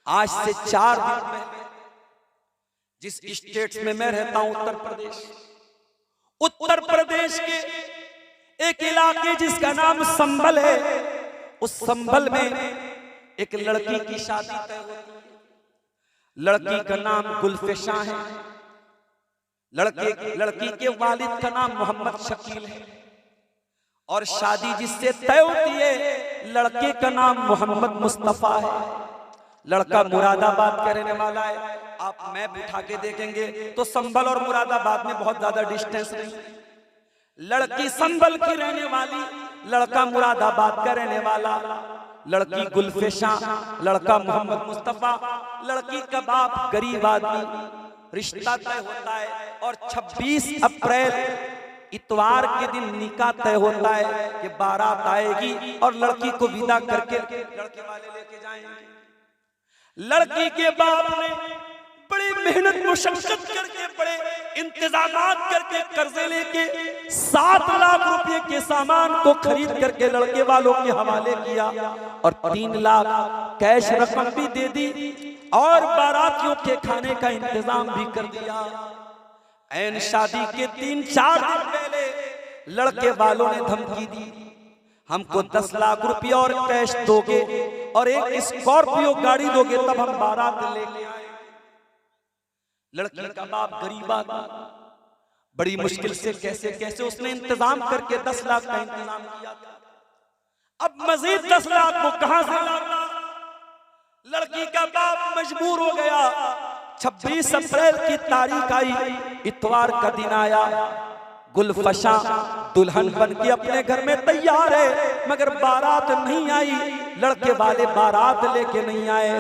आज से 4 दिन पहले जिस स्टेट में मैं रहता हूं, उत्तर प्रदेश के एक इलाके जिसका नाम संभल है, उस संभल में एक लड़की की शादी तय होती है। लड़की का नाम गुलफिशा है। लड़की के वालिद का नाम मोहम्मद शकील है और शादी जिससे तय होती है, लड़के का नाम मोहम्मद मुस्तफा है। लड़का मुरादाबाद का रहने वाला है। आप मैप उठा के देखेंगे तो संभल और मुरादाबाद में बहुत ज्यादा डिस्टेंस नहीं। लड़की संभल की रहने वाली, लड़का मुरादाबाद का रहने वाला। लड़की गुलफिशा, लड़का मोहम्मद मुस्तफा। लड़की का बाप गरीब आदमी। रिश्ता तय होता है और 26 अप्रैल इतवार के दिन निकाह तय होता है कि बारात आएगी और लड़की को विदा करके लड़के वाले लेके जाएंगे। लड़की के बाप ने बड़ी मेहनत मुशक्कत करके, बड़े इंतजामात करके, कर्जे लेके 7 लाख रुपए के सामान को खरीद करके लड़के वालों के हवाले किया और 3 लाख कैश रकम भी दे दी और बारातियों के खाने का इंतजाम भी कर दिया। ऐन शादी के 3-4 दिन पहले लड़के वालों ने धमकी दी, हमको 10 लाख रुपए और कैश दोगे और एक स्कॉर्पियो गाड़ी दोगे तब हम बारात लेके आए। लड़की का बाप गरीब आदमी, बड़ी मुश्किल से कैसे उसने इंतजाम करके 10 लाख का इंतजाम किया था। अब मजीद 10 लाख को कहां से लाना? लड़की का बाप मजबूर हो गया। 26 अप्रैल की तारीख आई, इतवार का दिन आया। गुलफिशा दुल्हन बन के अपने घर में तैयार है, मगर बारात नहीं आई। लड़के वाले बारात लेके नहीं आए।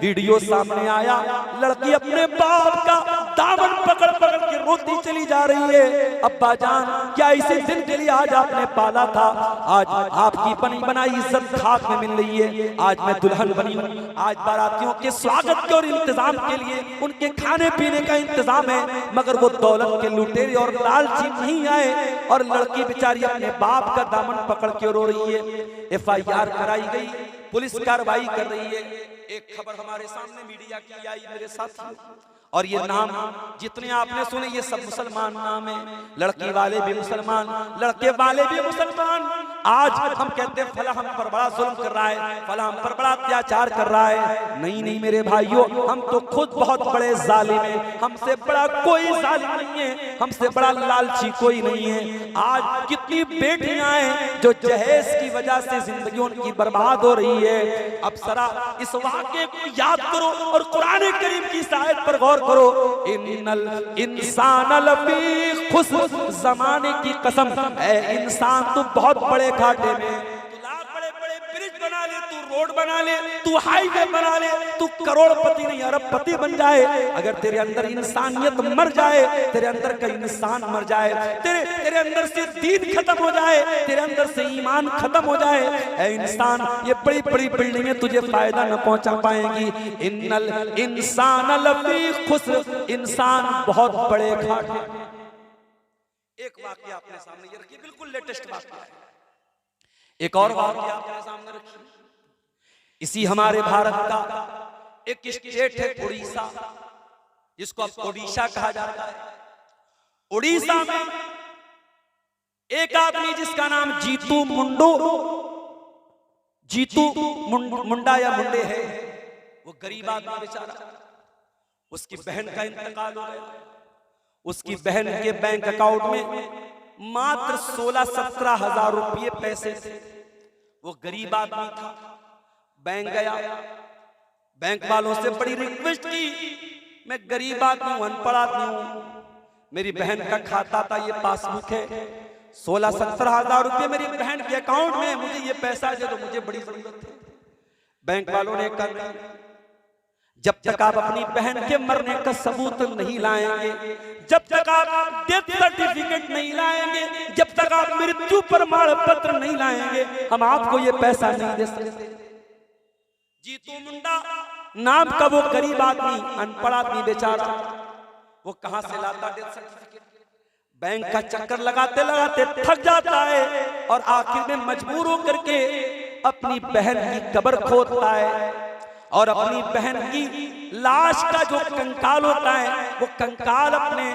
वीडियो सामने आया, लड़की अपने बाप का दामन पकड़ पकड़ के रोती चली जा रही है। अब्बा जान, क्या इसी दिन के लिए आज आपने पाला था? आज आपकी बनी बनाई इज्जत खाक में मिल रही है। आज मैं दुल्हन बनी हूँ। आज बारातियों के स्वागत के और इंतजाम के लिए उनके खाने पीने का इंतजाम है, मगर वो दौलत के लुटेरे और लालची नहीं आए। और लड़की बेचारी अपने बाप का दामन पकड़ के रो रही है। FIR कराई गई, पुलिस कार्रवाई कर रही है। एक खबर हमारे सामने मीडिया की आई मेरे साथ, और ये नाम जितने आपने सुने ये सब मुसलमान नाम है। लड़की वाले भी मुसलमान, लड़के वाले भी मुसलमान। आज हम कहते हैं फला हम पर बड़ा जुल्म कर रहा है, फला हम पर बड़ा अत्याचार कर रहा है। नहीं मेरे भाइयों, हम तो खुद बहुत बड़े जालिम हैं। हमसे बड़ा कोई जालिम नहीं है, हमसे बड़ा लालची कोई नहीं है। आज कितनी बेटियां हैं जो जहेज की वजह से जिंदगी उनकी बर्बाद हो रही है। अब जरा इस वाक़े को याद करो और कुरान करीम की इस आयत पर गौर करो। इन्नल इंसान लफी खुस्र, जमाने की कसम है इंसान तू बहुत बड़े घाटे में। तू बड़े बड़े ब्रिज बना ले, तू रोड बना ले, तू हाईवे बना ले, तू करोड़पति नहीं अरबपति बन जाए, अगर तेरे अंदर इंसानियत मर जाए, तेरे अंदर का इंसान मर जाए, तेरे अंदर से दीन खत्म हो जाए, तेरे अंदर से ईमान खत्म हो जाए, ऐ इंसान ये बड़ी बड़ी बिल्डिंगें तुझे फायदा न पहुंचा पाएंगी। इन्नल इंसान लफी खुस्र, इंसान बहुत बड़े घाटे। एक वाकया अपने सामने ये रखिए, बिल्कुल लेटेस्ट वाकया है। एक और वाकया अपने सामने रखिए। इसी हमारे भारत का एक स्टेट है उड़ीसा, जिसको अब ओडिशा कहा जाता है। उड़ीसा में एक आदमी जिसका नाम जीतू मुंडा या मुंडे है, वो गरीब आदमी बेचारा। उसकी बहन का इंतकाल हो गया। उसकी बहन के बैंक अकाउंट में मात्र 16-17 हजार रुपये पैसे थे। वो गरीब आदमी था। बैंक गया, बैंक वालों से बड़ी रिक्वेस्ट की, मैं गरीब आदमी हूं, अनपढ़ आदमी हूं, मेरी बहन का खाता था, ये पासबुक है, 16-17 हजार रुपये मेरी बहन के अकाउंट में, मुझे ये पैसा दे दो, मुझे बड़ी जरूरत है। बैंक वालों ने कहा, जब तक आप अपनी बहन के मरने का सबूत नहीं लाएंगे, जब तक आप डेथ सर्टिफिकेट नहीं लाएंगे, जब तक आप मृत्यु प्रमाण पत्र नहीं लाएंगे, हम आपको ये पैसा नहीं दे सकते। जीतू मुंडा नाम का वो गरीब आदमी, अनपढ़ आदमी बेचारा, वो कहां से लाता डेथ सर्टिफिकेट? बैंक का चक्कर लगाते लगाते थक जाता है और आखिर में मजबूर होकर के अपनी बहन की कब्र खोदता है और अपनी बहन की लाश का जो कंकाल होता है वो कंकाल अपने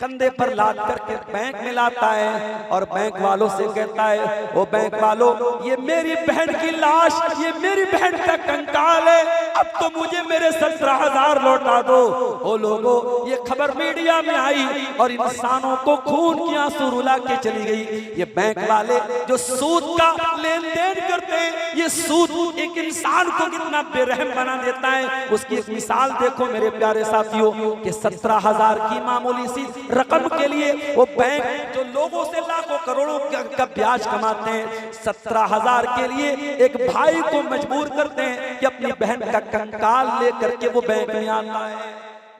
कंधे पर लाद करके बैंक में लाता है और बैंक वालों से कहता है, वो बैंक वालों ये मेरी बहन की लाश, ये मेरी बहन का कंकाल है, अब तो मुझे मेरे 17,000 लौटा दो। ओ लोगों, ये खबर मीडिया में आई और इंसानों को खून की आंसू रुला के चली गई। ये बैंक वाले जो सूद का लेन देन करते हैं, ये सूद एक इंसान को कितना बेरहम बना देता है, उसकी एक मिसाल देखो मेरे प्यारे साथियों कि 17,000 की मामूली सी रकम के लिए वो बैंक जो लोगों से लाखों करोड़ों का ब्याज कमाते हैं, 17,000 के लिए एक भाई को मजबूर करते हैं कि अपनी बहन का कंकाल लेकर के वो बैंक में आता है।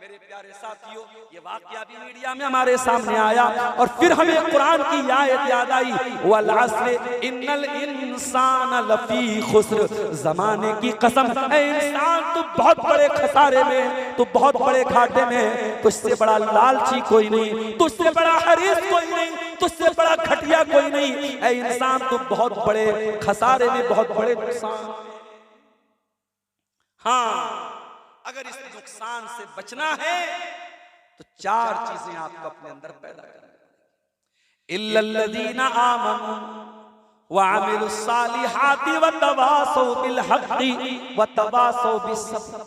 मेरे प्यारे साथियों, ये वाकया भी मीडिया में हमारे सामने आया और फिर हमें कुरान की आयत याद आई, वल अस्र इन्नल इंसान लफी खुस्र, जमाने की कसम ऐ इंसान तू बहुत बड़े खसारे में, तू बहुत बड़े घाटे में, तुझसे बड़ा लालची कोई नहीं, तुझसे बड़ा हरीस कोई नहीं, तुझसे बड़ा घटिया कोई नहीं, ऐ इंसान तू बहुत बड़े खसारे में, बहुत बड़े नुकसान। हाँ, अगर इस नुकसान से बचना है तो 4 चीजें आपको अपने अंदर पैदा करनी। इल्लल्लज़ीना आमनू व अमिलुस्सालिहाति व तवासौ बिल हक़्क़ि व तवासौ बिस्सब्र।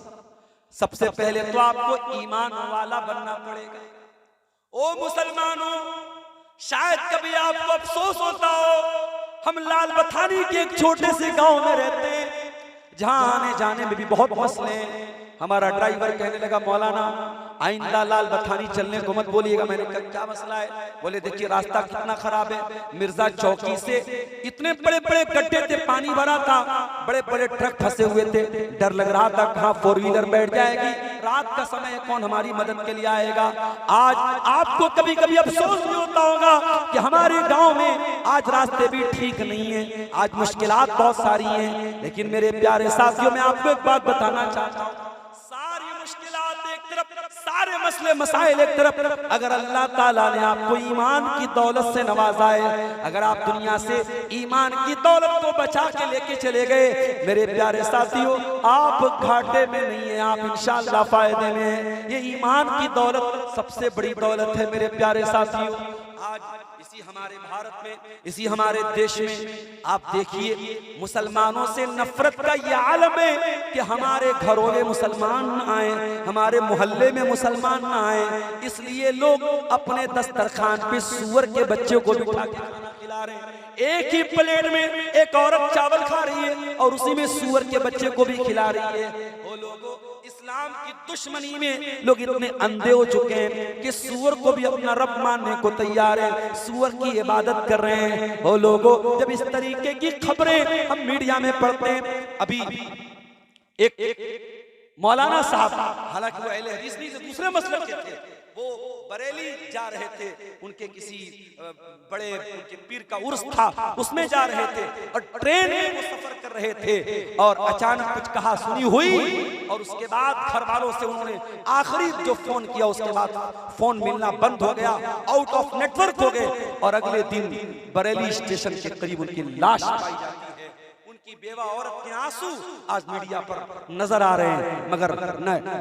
सबसे पहले तो आपको ईमान वाला बनना पड़ेगा। ओ मुसलमानों, शायद कभी आपको अफसोस होता हो, हम लाल बथानी के एक छोटे से गांव में रहते हैं जहां आने जाने में भी बहुत मसले हैं। हमारा ड्राइवर कहने लगा, मौलाना आइंदा लाल बथानी चलने को मत बोलिएगा। मैंने कहा क्या मसला है? बोले देखिए रास्ता कितना खराब है, मिर्जा चौकी से इतने बड़े बड़े गड्ढे थे, पानी भरा था, बड़े बड़े ट्रक फंसे हुए थे, डर लग रहा था कहाँ 4 व्हीलर बैठ जाएगी, रात का समय कौन हमारी मदद के लिए आएगा। आज आपको कभी कभी अफसोस भी होता होगा कि हमारे गाँव में आज रास्ते भी ठीक नहीं है, आज मुश्किलात बहुत सारी हैं, लेकिन मेरे प्यारे साथियों मैं आपको एक बात बताना चाहता हूँ, सारे मसले मसाइल एक तरफ, अगर अल्लाह ताला ने आपको ईमान की दौलत से नवाजा है, अगर आप दुनिया से ईमान की दौलत को बचा के लेके चले गए, मेरे प्यारे साथियों आप घाटे में नहीं है, आप इंशाअल्लाह फायदे में हैं। ये ईमान की दौलत सबसे बड़ी दौलत है मेरे प्यारे साथियों। आज इसी हमारे भारत में, इसी हमारे देश में आप देखिए मुसलमानों से नफरत का ये आलम है कि हमारे घरों में मुसलमान न आए, हमारे मोहल्ले में मुसलमान न आए, इसलिए लोग अपने दस्तरखान पे सूअर के बच्चे को बिठा के खाना खिला रहे हैं। एक ही प्लेट में एक औरत चावल खा रही है और उसी में सूअर के बच्चे को भी खिला रही है। वो लोगों, इस्लाम की दुश्मनी में लोग इतने अंधे हो चुके हैं कि सूअर को भी अपना रब मानने को तैयार है, सूअर की इबादत कर रहे हैं। वो लोगों, जब इस तरीके की खबरें हम मीडिया में पढ़ते हैं, अभी एक मौलाना साहब, हालांकि वो अहले हदीस नहीं थे, दूसरे मसलक के थे, वो बरेली जा रहे थे, उनके किसी बड़े उनके पीर का उर्स था, उसमें जा रहे थे और ट्रेन में वो सफर कर रहे थे और अचानक कुछ कहा सुनी हुई और उसके बाद घर वालों से उन्होंने आखिरी जो फोन किया उसके बाद फोन मिलना बंद हो गया, आउट ऑफ नेटवर्क हो गए और अगले दिन बरेली स्टेशन के करीब उनकी लाश पाई जाती है। उनकी बेवा औरत के आंसू आज मीडिया पर नजर आ रहे हैं, मगर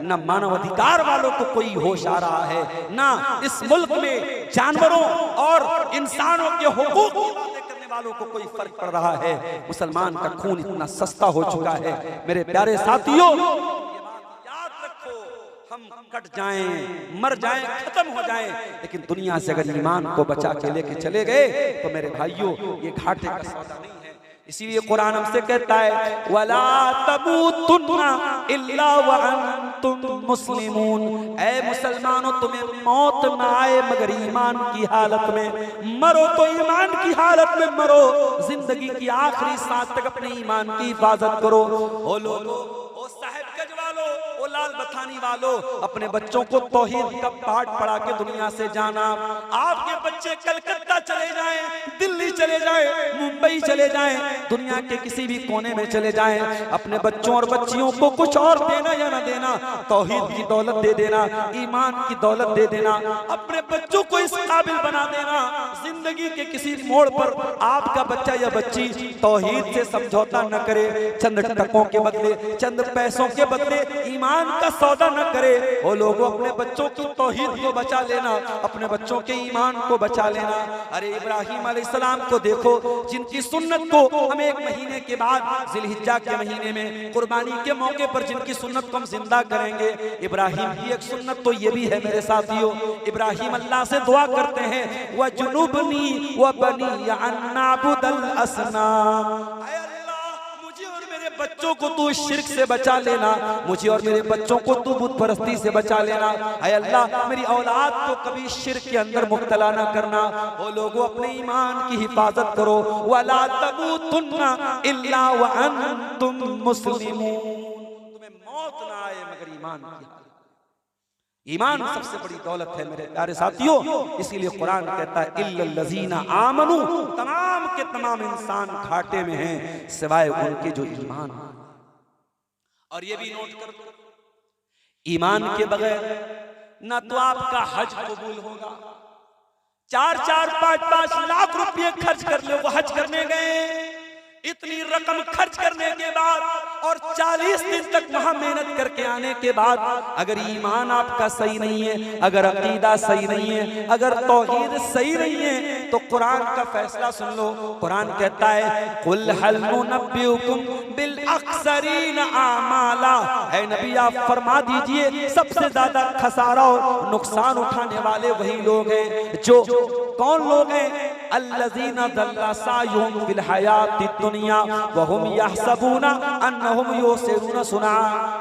न मानवाधिकार वालों को कोई होश आ रहा है, ना इस मुल्क में जानवरों और इंसानों के हुकूक की बातें करने वालों को कोई फर्क पड़ रहा है। मुसलमान का खून इतना सस्ता हो चुका है मेरे प्यारे साथियों, याद रखो, हम कट जाएं, मर जाएं, खत्म हो जाएं, लेकिन दुनिया से अगर ईमान को बचा के लेके चले गए तो मेरे भाइयों ये घाटे का सौदा नहीं है। इसीलिए कुरान हमसे कहता है वला तमूतुन्ना इल्ला व अंतुम मुस्लिमून, ऐ मुसलमानों तुम्हें मौत ना आए मगर ईमान की हालत में, मरो तो ईमान की हालत में मरो, जिंदगी की आखिरी सांस तक अपने ईमान की हिफाजत करो। ओ लोगों, ओ साहिबगंज वालों, ओ ओ लाल बथानी वालों, अपने बच्चों को तौहीद का पाठ पढ़ा के दुनिया से जाना। आपके बच्चे कलकत्ता चले जाएं, दिल्ली चले जाएं, मुंबई चले जाएं, दुनिया के किसी भी कोने में चले जाएं, अपने बच्चों और बच्चियों को कुछ और देना या ना देना, तौहीद की दौलत दे देना, ईमान की दौलत दे देना, अपने बच्चों को इस काबिल बना देना, जिंदगी के किसी मोड़ पर आपका बच्चा या बच्ची तौहीद से समझौता न करे, चंद टकों के बदले, चंद पैसों के बदले ईमान का सौदा न करे। वो लोगों, अपने बच्चों की तौहीद को बचा लेना, अपने बच्चों के ईमान को बचा लेना। अरे इब्राहिम अलैहिस्सलाम को देखो, जिनकी सुन्नत को हम एक महीने के बाद जिलहिज्जा के महीने में कुर्बानी के मौके पर जिनकी सुन्नत को हम जिंदा करेंगे, इब्राहिम की एक सुन्नत तो ये भी है मेरे साथियों, इब्राहिम अल्लाह से दुआ करते हैं, व जुनुबनी व बनी अन नाबुदल असनाम, मुझे और मेरे बच्चों को तू शिर्क से बचा लेना, मुझे और मेरे बच्चों को तू बुत परस्ती से बचा लेना। ऐ अल्लाह, मेरी औलाद को कभी शिर्क के अंदर मुब्तला ना करना। वो लोगों, अपने ईमान की हिफाजत करो, वला तमूतुन्ना इल्ला व अंतुम मुस्लिमून, तुम्हें मौत ना आए मगर ईमान की। ईमान सबसे बड़ी दौलत है मेरे प्यारे साथियों, इसीलिए कुरान कहता है इल्लल्लज़ीना आमनू, तमाम के तमाम इंसान घाटे में हैं सिवाय उनके जो ईमान। और ये भी नोट कर दो, ईमान के बगैर ना तो आपका हज कबूल होगा। 4-4, 5-5 लाख रुपए खर्च कर लो, वो हज करने गए, इतनी रकम खर्च करने के बाद और 40 दिन तक वहां मेहनत करके आने के बाद अगर ईमान आपका सही नहीं है, अगर अकीदा सही नहीं है, अगर तौहीद सही नहीं है, तो कुरान का फैसला सुन लो। कुरान कहता है, कुल हल नुनब्बिउकुम बिल अक्सरीन आमाला, है नबी आप फरमा दीजिए सबसे ज्यादा खसारा और नुकसान उठाने वाले वही लोग हैं। जो कौन लोग हैं? अल्लज़ीना दल्ला सायुहुम फिल हयातिद दुनिया व हुम यहसबूना अन्नहुम युसिरूना सुना,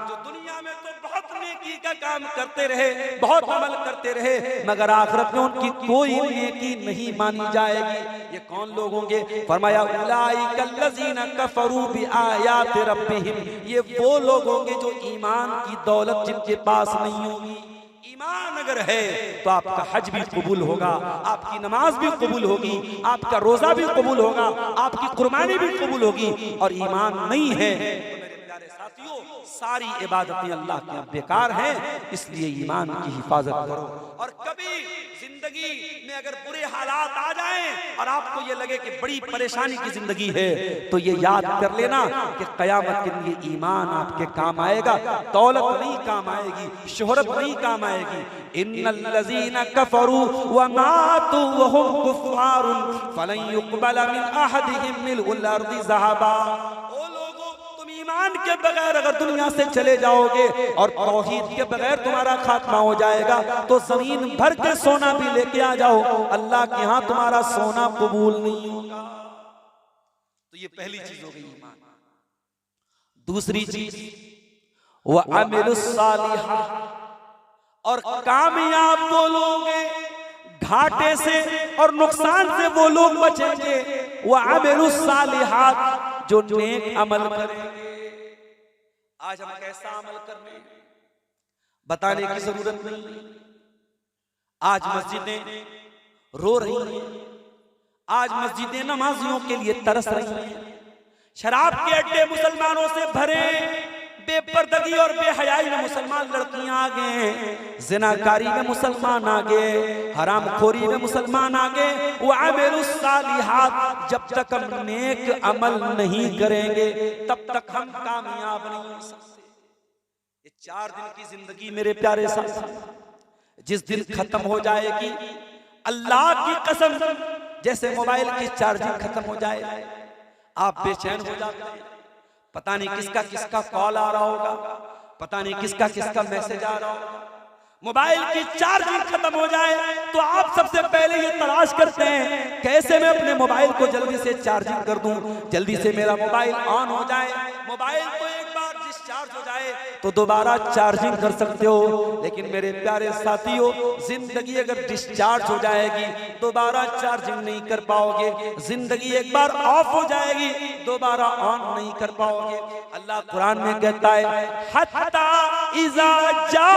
जो दुनिया में तो बहुत नेकी का काम करते रहे, बहुत अमल करते रहे, मगर आखिरत में उनकी कोई नेकी नहीं मानी जाएगी। ये कौन लोग होंगे? फरमाया उलाइकल्लज़ीना कफरू बिआयाति रब्बिहिम, ये वो लोग होंगे जो ईमान की दौलत जिनके पास नहीं होगी। ईमान अगर है तो आपका हज भी कबूल होगा, आपकी नमाज भी कबूल होगी, आपका रोजा भी कबूल होगा, आपकी कुर्बानी भी कबूल होगी। और ईमान नहीं है तो मेरे प्यारे साथियों, सारी इबादतें अल्लाह के यहाँ बेकार हैं। इसलिए ईमान की हिफाजत करो। और कभी जिंदगी में अगर बुरे हालात आ जाएं और आपको ये लगे कि बड़ी परेशानी की जिंदगी है, तो ये याद कर लेना कि कयामत के लिए ईमान आपके काम आएगा, दौलत नहीं काम आएगी, शोहरत नहीं काम आएगी। इन्नल्लज़ीना कफरू व मातू व हुम कुफ़ारुन फलन युक़बल मिन अहदिहिम मिल्उल अर्दि ज़हबा, ईमान के बगैर अगर दुनिया से चले जाओगे और तौहीद के बगैर तुम्हारा खात्मा हो जाएगा, तो जमीन भर के सोना भी लेके आ जाओ, अल्लाह के यहाँ तुम्हारा सोना कबूल नहीं होगा। तो ये पहली चीज हो गई ईमान। दूसरी चीज व अमिलुस सालिहात, और कामयाब वो लोग घाटे से और नुकसान से वो लोग बचेंगे, व अमिलुस सालिहात, जो नेक अमल करेंगे। आज हम कैसा अमल करने बताने की जरूरत नहीं। आज मस्जिदें रो रही हैं, आज मस्जिदें नमाजियों के लिए तरस रही हैं। शराब के अड्डे मुसलमानों से भरे, बेपर्दगी और बेहयाई में मुसलमान लड़कियां आ गए, जिनाकारी में मुसलमान आ गए, हरामखोरी में मुसलमान आ गए। व अमिलुस सालिहात, जब तक हम नेक अमल नहीं करेंगे तब तक हम कामयाब नहीं हो सकते। ये 4 दिन की जिंदगी मेरे प्यारे साथी, जिस दिन खत्म हो जाएगी, अल्लाह की कसम, जैसे मोबाइल की चार्जिंग खत्म हो जाए आप बेचैन हो जाते हैं, पता नहीं किसका किसका कॉल आ रहा होगा, पता नहीं किसका किसका मैसेज आ रहा होगा। मोबाइल की चार्जिंग खत्म हो जाए तो आप सबसे पहले ये तलाश करते हैं कैसे मैं अपने मोबाइल को जल्दी से चार्जिंग कर दूं, जल्दी से मेरा मोबाइल ऑन हो जाए। मोबाइल तो एक बार डिस्चार्ज हो जाए तो दोबारा चार्जिंग कर सकते हो, लेकिन मेरे प्यारे साथियों, जिंदगी अगर डिस्चार्ज हो जाएगी दोबारा चार्जिंग नहीं कर पाओगे। जिंदगी एक बार ऑफ हो जाएगी दोबारा ऑन नहीं कर पाओगे। अल्लाह कुरान में कहता है, हत्ता इज़ा जा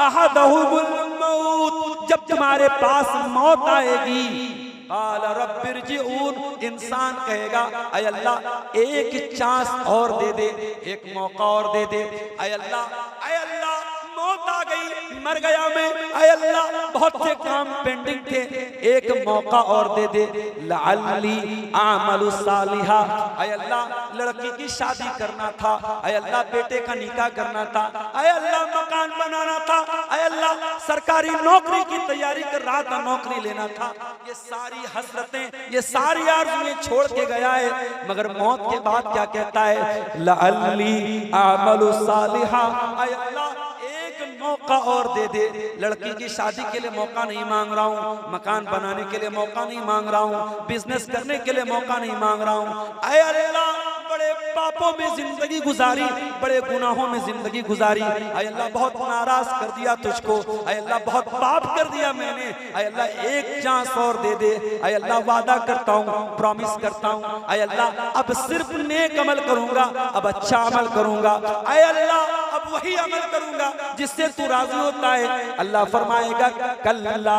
अहदहुमुल मौत, जब तुम्हारे पास मौत आएगी, क़ाल रब्बिरजिऊन, इंसान कहेगा ऐ अल्लाह एक चांस और दे दे, एक मौका और दे दे। ऐ अल्लाह मौत आ गई, मर गया मैं, ऐ अल्लाह बहुत से काम पेंडिंग थे, एक मौका और दे दे। लअल्ली आमलु सालिहा, ऐ अल्लाह लड़की की शादी करना था, ऐ अल्लाह बेटे का निकाह करना था, ऐ अल्लाह मकान बनाना था, ऐ अल्लाह सरकारी नौकरी की तैयारी कर रहा था, नौकरी लेना था। ये सारी हसरतें, ये सारी आरज़ुएं छोड़ के गया है, मगर मौत के बाद क्या कहता है? लअल्ली आमलु सालिहा, ऐ अल्लाह मौका और दे दे। लड़की की शादी के लिए मौका नहीं मांग रहा हूँ, मकान बनाने के लिए मौका नहीं मांग रहा हूँ, बिजनेस करने के लिए मौका नहीं मांग रहा हूँ। ऐ अल्लाह बड़े पापों में जिंदगी गुजारी, बड़े गुनाहों में जिंदगी गुजारी, ऐ अल्लाह बहुत नाराज कर दिया तुझको, ऐ अल्लाह बहुत पाप कर दिया मैंने, ऐ अल्लाह एक चांस और दे दे। ऐ अल्लाह वादा करता हूँ, प्रॉमिस करता हूँ, ऐ अल्लाह अब सिर्फ नेक अमल करूंगा, अब अच्छा अमल करूंगा, ऐ अल्लाह अब वही अमल करूंगा जिससे तू राजी होता है। अल्लाह फरमाएगा कल्ला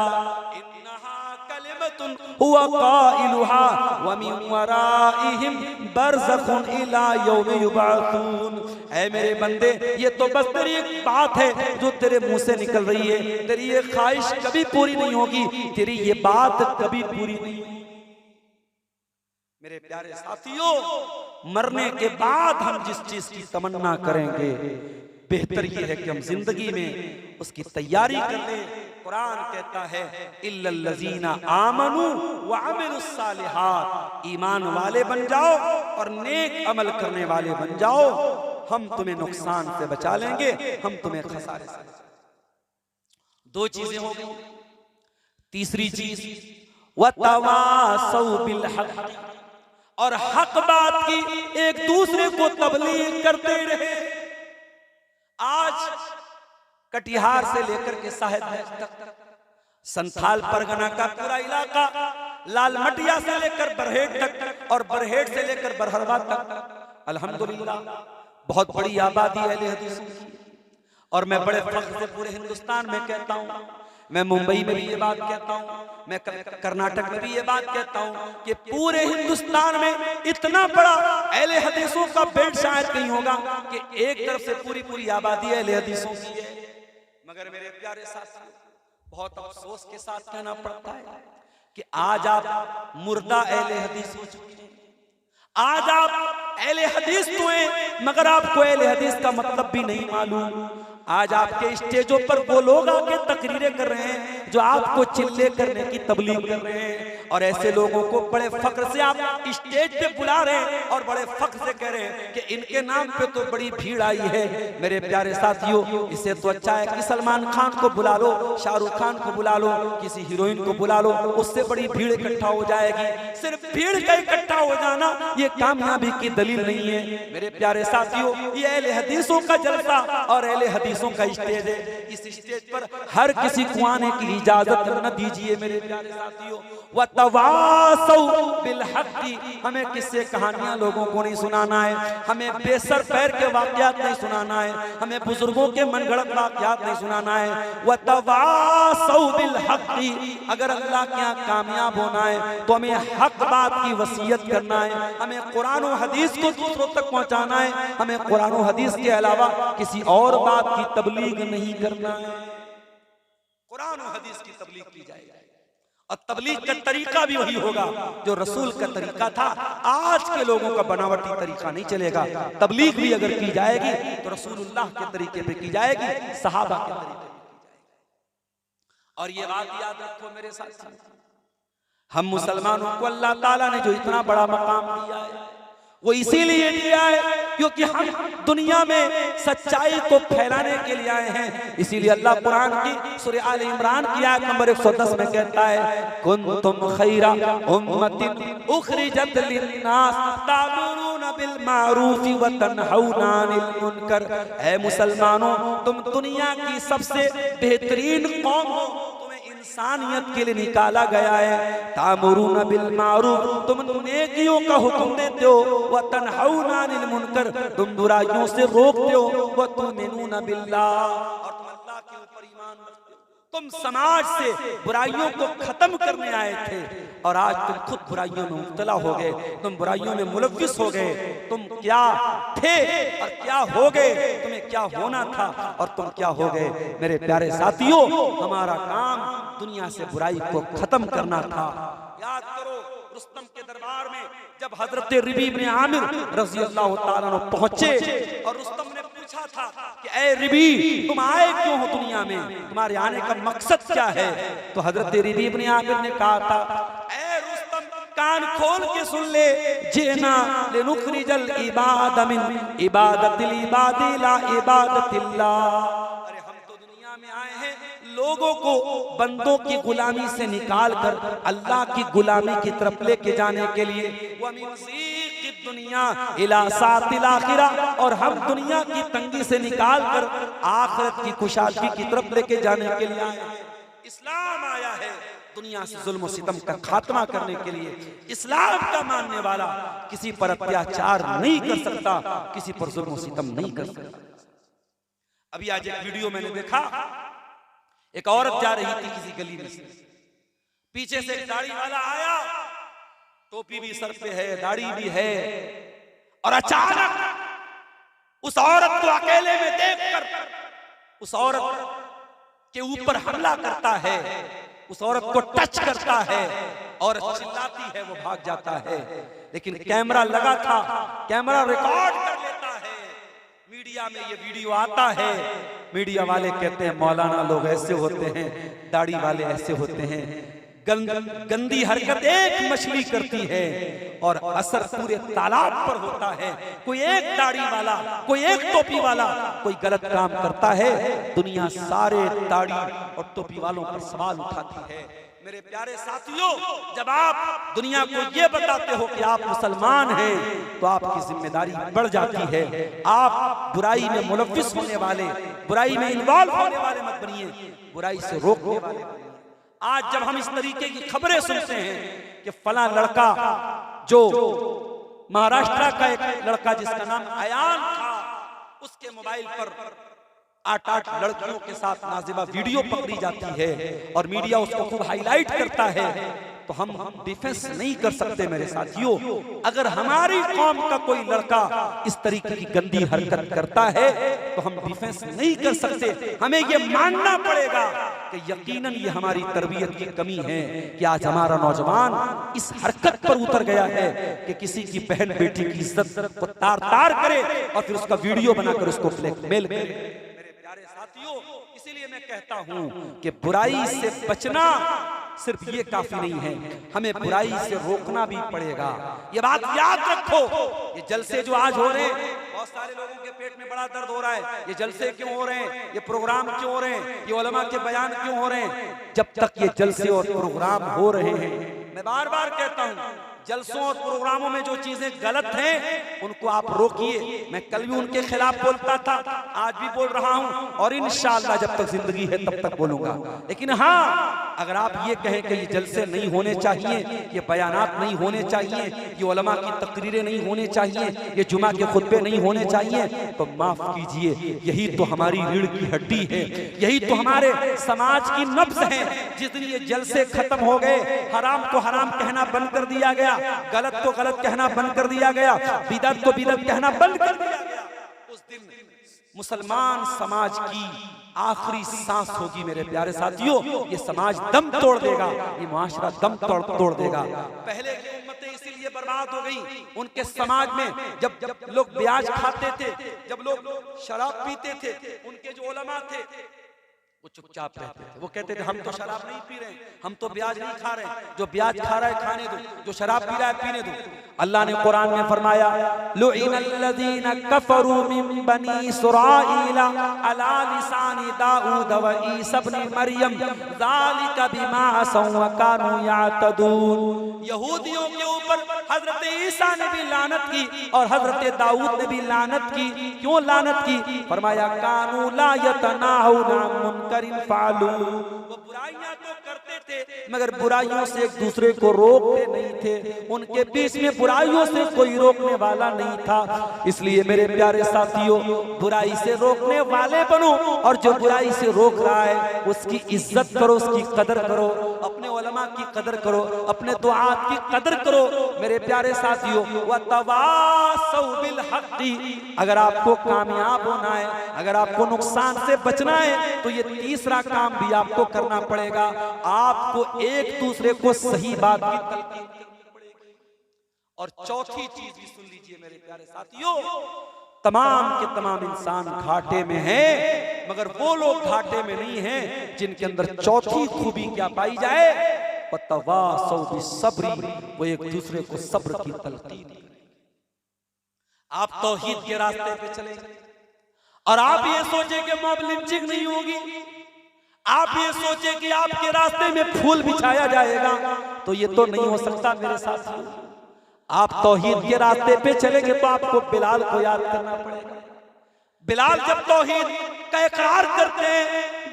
इन्नहा कलिमतुन हुवा काइलुहा व मिन वराइहिम बरज़खुन इला यौमि युबअसून। ऐ मेरे बंदे, ये तो बस तेरी एक बात है जो तेरे मुंह से निकल रही है, तेरी ये ख्वाहिश कभी पूरी नहीं होगी, तेरी ये बात कभी पूरी नहीं होगी। मेरे प्यारे साथियों, मरने के बाद हम जिस चीज की तमन्ना करेंगे, बेहतर ये है कि हम जिंदगी में उसकी तैयारी कर लें। कुरान कहता है इल्लल्लज़ीना आमनू व अमिलुस्सालिहात, ईमान वाले बन जाओ और नेक अमल करने वाले बन जाओ, हम तुम्हें नुकसान से बचा लेंगे, हम तुम्हें खसारे से। दो चीजें हो गई। तीसरी चीज वतवासौ बिल हक़, और हक बात की एक दूसरे को तबलीग करते रहे। आज कटिहार से लेकर के साहेबगंज तक, संथाल परगना का पूरा इलाका, लालमटिया से लेकर बरहेट तक और बरहेट से लेकर बरहरवा तक, अल्हम्दुलिल्लाह बहुत बड़ी आबादी अहले हदीस की। और मैं बड़े फख्र से पूरे हिंदुस्तान में कहता हूँ, मैं मुंबई में भी ये बात कहता हूँ, मैं कर्नाटक में भी ये बात कहता हूँ कि पूरे हिंदुस्तान में इतना बड़ा अहले हदीसों का बेल्ट शायद कहीं होगा कि एक तरफ से पूरी आबादी अहले हदीसों की है। मगर मेरे प्यारे साथियों, बहुत अफसोस के साथ कहना पड़ता है कि आज आप मुर्दा अहले हदीस हो चुके हैं। आज आप अहले हदीस तो हैं, मगर आपको अहले हदीस का मतलब भी नहीं मालूम। आज आपके स्टेजों पर वो लोग आके तकरीरें कर रहे हैं जो आपको चिल्ले करने की तबलीग कर रहे हैं, और ऐसे लोगों को बड़े फख्र से आप स्टेज पे बुला रहे हैं और बड़े फख्र से कह रहे हैं कि इनके नाम पे तो बड़ी भीड़ आई है। मेरे प्यारे साथियों, इससे तो अच्छा है कि सलमान खान को बुला लो, शाहरुख खान को बुला लो, किसी हीरोइन को बुला लो, उससे बड़ी भीड़ इकट्ठा हो जाएगी। सिर्फ भीड़ का इकट्ठा हो जाना ये कामयाबी की दलील नहीं है। मेरे प्यारे साथियों, ये अहले हदीसों का जलसा और अहले हदीसों का स्टेज है। इस स्टेज पर हर किसी को आने की इजाजत न दीजिए। मेरे प्यारे साथियों, वतवासौ बिल हक़्क़ि, हमें किस्से कहानियां लोगों को नहीं सुनाना है, हमें बेसर पैर के वाक़यात नहीं सुनाना है, हमें बुजुर्गों के मनगढ़ंत वाक़यात नहीं सुनाना है। वतवासौ बिल हक़्क़ि, अगर अल्लाह के यहाँ कामयाब होना है तो हमें हक बात की वसीयत करना है, हमें कुरान और हदीस को दूसरों तक पहुंचाना है, हमें कुरान और हदीस के अलावा किसी और बात की तबलीग नहीं करना है। कुरान और हदीस की तबलीग की जाएगी, और तबलीग का तरीका भी वही होगा जो रसूल का तरीका था। आज के लोगों का बनावटी तरीका नहीं चलेगा। तबलीग भी अगर की जाएगी तो रसूलुल्लाह के तरीके पे की जाएगी, सहाबा के तरीके पे की जाएगी। और ये बात याद रखो मेरे साथ, हम मुसलमानों को अल्लाह ताला ने जो इतना बड़ा मकाम दिया है वो इसीलिए दिया है क्योंकि हम दुनिया में सच्चाई को फैलाने के लिए आए हैं। इसीलिए अल्लाह कुरान की सूरह आल इमरान की आयत नंबर 110 में कहता है, कुंतुम खैरा उम्मतिन उखरिजत लिन्नास तामुरूना बिल मारूफ व तनहौना अनिल मुनकर। ऐ मुसलमानों, तुम दुनिया की सबसे बेहतरीन कौम हो, इंसानियत के लिए निकाला गया है। तामुरूना बिल मारूफ, तुम नेकियों का हुक्म देते हो, व तनहौना अनिल मुनकर, तुम बुराइयों से रोकते हो, व तुमिनूना बिल्लाह, और तुम अल्लाह के ऊपर ईमान रखते हो। तुम समाज से बुराइयों को खत्म करने आए थे और आज तुम खुद बुराइयों में मुब्तला हो गए, तुम बुराइयों में मुलव्विस हो गए। तुम क्या थे और क्या हो गए, तुम्हें क्या होना था और तुम क्या हो गए। मेरे प्यारे साथियों, हमारा काम दुनिया से बुराई को खत्म करना था। याद करो रुस्तम के दरबार में जब हजरत रिबी इब्न आमिर रज़ी अल्लाह ताला अन्हु पहुंचे और रुस्तम ने पूछा था कि ए रिबी, तुम आए क्यों हो दुनिया में, तुम्हारे आने का मकसद क्या है। तो हजरत रिबी इब्न आमिर ने कहा था, ए रुस्तम कान खोल के सुन ले, जेना लिनुखरिजल इबाद मिन इबादतिल इबादी ला इबादतिल्लाह। अरे हम तो दुनिया में आए हैं लोगों को बंदों की गुलामी से निकाल कर अल्लाह की गुलामी की तरफ लेके जाने के लिए। व मिन ज़ीक़ि दुनिया इला सातिल आखिरा, और हम दुनिया की तंगी से निकाल कर आखिरत की खुशहाली की तरफ लेके जाने के लिए आए हैं। इस्लाम आया है दुनिया से जुल्म सितम का खात्मा करने के लिए। इस्लाम का मानने वाला किसी पर अत्याचार नहीं कर सकता, किसी पर जुल्म सितम नहीं कर सकता। अभी आज एक वीडियो मैंने देखा, एक औरत जा रही थी किसी गली में, पीछे से एक दाढ़ी वाला आया, टोपी भी सर पे है, दाढ़ी भी है, और अचानक उस औरत को अकेले में देखकर उस औरत के ऊपर हमला करता है, उस औरत को टच करता है और चिल्लाती है, वो भाग जाता है। लेकिन कैमरा लगा था, कैमरा रिकॉर्ड कर लेता है, मीडिया में ये वीडियो आता है। मीडिया वाले कहते हैं मौलाना लोग ऐसे होते हैं, दाढ़ी वाले ऐसे होते हैं। गंदी हरकत एक मछली करती है और असर पूरे तालाब पर होता है। कोई एक दाढ़ी वाला, कोई एक टोपी वाला कोई गलत काम करता है, दुनिया सारे दाढ़ी और टोपी वालों पर सवाल उठाती है। मेरे प्यारे साथियों, जब आप दुनिया को ये बताते हो कि आप मुसलमान हैं, तो आपकी जिम्मेदारी बढ़ जाती है। आप बुराई में मुलव्विस होने वाले, बुराई में इन्वॉल्व होने वाले मत बनिए, बुराई से रोकने वाले बनिए। आज जब हम इस तरीके की खबरें सुनते हैं कि फला लड़का, जो महाराष्ट्र का एक लड़का जिसका नाम अयान था, उसके मोबाइल पर 8-8 लड़कियों के साथ नाज़िबा वीडियो पकड़ी जाती है और मीडिया उसको खूब हाईलाइट करता है, तो हम डिफेंस नहीं कर सकते। मेरे साथियों, अगर हमारी कौम का कोई लड़का इस तरीके की गंदी हरकत करता है तो हम डिफेंस नहीं कर सकते। हमें ये मानना पड़ेगा कि यकीनन ये हमारी तरबियत की कमी है कि आज हमारा नौजवान इस हरकत पर उतर गया है कि किसी की बहन बेटी की इज्जत को तार-तार करे और फिर उसका वीडियो बनाकर उसको ब्लैकमेल करे। साथियों, इसीलिए मैं कहता हूं कि बुराई से बचना सिर्फ ये काफी नहीं है, हमें बुराई से रोकना भी पड़ेगा। ये बात याद रखो। ये जलसे जो आज हो रहे हैं, बहुत सारे लोगों के पेट में बड़ा दर्द हो रहा है, ये जलसे क्यों हो रहे हैं, ये प्रोग्राम क्यों हो रहे हैं, ये उलमा के बयान क्यों हो रहे हैं। जब तक ये जलसे और प्रोग्राम हो रहे हैं, मैं बार बार कहता हूं, जलसों और प्रोग्रामों में जो चीजें गलत हैं उनको आप रोकिए। मैं कल भी उनके खिलाफ बोलता था, आज भी बोल रहा हूं और इंशाअल्लाह जब तक जिंदगी है तब तक बोलूंगा। लेकिन हाँ, अगर आप ये कहें कि ये जलसे नहीं होने चाहिए, ये बयानात नहीं होने चाहिए, ये उलमा की तकरीरें नहीं होने चाहिए, ये जुमा के खुतबे नहीं होने चाहिए, तो माफ कीजिए, यही तो हमारी रीढ़ की हड्डी है, यही तो हमारे समाज की नब्ज है। जिस दिन ये जलसे खत्म हो गए, हराम को हराम कहना बंद कर दिया गया, गलत को गलत कहना बंद कर दिया गया, बिदअत को बिदअत कहना बंद कर दिया गया, उस दिन मुसलमान समाज की आखिरी सांस होगी। मेरे प्यारे साथियों, ये समाज दम तोड़ देगा, ये मुआशरा दम तोड़ देगा। पहले की उम्मतें इसीलिए बर्बाद हो गई, उनके समाज में जब लोग ब्याज खाते थे, जब लोग शराब पीते थे, उनके जो उलमा थे वो चुपचाप रहते थे। वो कहते थे हम तो शराब नहीं पी रहे, हम तो ब्याज नहीं खा रहे, जो ब्याज खा रहा है खाने दो, जो शराब पी रहा है पीने दो। अल्लाह ने कुरान में फरमाया, लुइनल्लज़ीना कफरू मिन बनी इस्राईल अला लिसानी दाऊद व ईसा इब्न मरियम ज़ालिका बिमा असौ व कानू यातदून। यहूदियों के ऊपर हजरत ईसा ने भी लानत की और हजरत दाऊद ने भी लानत की। क्यों लानत की? फरमाया कानू ला यतनाहुना मुनकरिन फालू, वो बुराइयां तो करते थे मगर बुराइयों से एक दूसरे को रोकते नहीं थे। उनके बीच में बुराइयों से कोई रोकने वाला नहीं था। इसलिए मेरे प्यारे साथियों, बुराई से रोकने वाले बनो और जो बुराई से रोक रहा है उसकी इज्जत करो, उसकी कदर करो, अपने उलमा की कदर करो, अपने दुआत की कदर करो। मेरे प्यारे साथियों, वतवासौ बिल हक़्क़ि, अगर आपको कामयाब होना है, अगर आपको नुकसान से बचना है तो ये तीसरा काम भी आपको करना पड़ेगा। आपको एक दूसरे को सही बात की तलकीन करनी पड़ेगी। और चौथी चीज भी सुन लीजिए मेरे प्यारे साथियों, तमाम के तमाम इंसान घाटे में हैं, मगर वो लोग घाटे में नहीं हैं जिनके अंदर चौथी खूबी क्या पाई जाए, वतवासौ बिस्सब्री, वो एक दूसरे को सब्र की तलकीन। आप तौहीद के रास्ते पे चलेंगे और आप ये सोचे कि मॉब लिंचिंग नहीं होगी, आप ये सोचे कि आपके रास्ते में फूल बिछाया जाएगा, तो ये तो नहीं हो सकता मेरे साथियों। आप तौहीद के रास्ते पे चलेंगे तो आपको बिलाल को याद करना पड़ेगा। बिलाल जब तौहीद का इकरार करते हैं,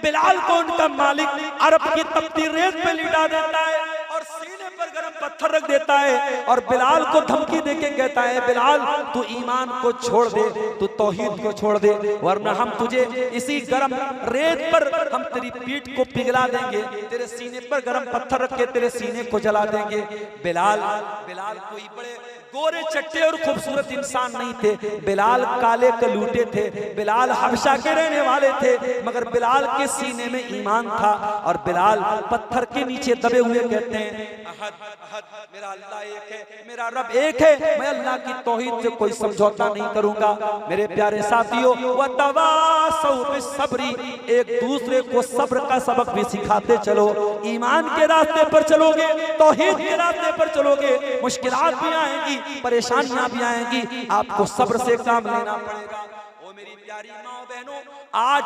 बिलाल को उनका मालिक अरब की तपती रेत पे लिटा देता है और सीने पर गरम पत्थर रख देता है और बिलाल को धमकी देके कहता है, बिलाल तू ईमान को छोड़ दे, तू तौहीद को छोड़ दे, वरना हम तुझे इसी गरम रेत पर हम तेरी पीठ को पिघला देंगे, तेरे सीने पर गरम पत्थर रख के तेरे सीने को जला देंगे। बिलाल कोई बड़े गोरे चट्टे और खूबसूरत इंसान नहीं थे, बिलाल काले कलूटे थे, बिलाल हबशा के रहने वाले थे, मगर बिलाल के सीने में ईमान था और बिलाल पत्थर के नीचे दबे हुए कहते हैं, अहद अहद, मेरा अल्लाह एक है, मेरा रब एक है, मैं अल्लाह की तौहीद से कोई समझौता नहीं करूंगा। मेरे प्यारे साथियों, वतवासौ बिस्सब्री, एक दूसरे को सब्र का सबक भी सिखाते चलो। ईमान के रास्ते पर चलोगे, तौहीद के रास्ते पर चलोगे, मुश्किलात भी आएंगी, परेशानियां भी आएंगी, आपको सब्र से काम लेना पड़ेगा। ओ मेरी प्यारी माँ बहनों, आज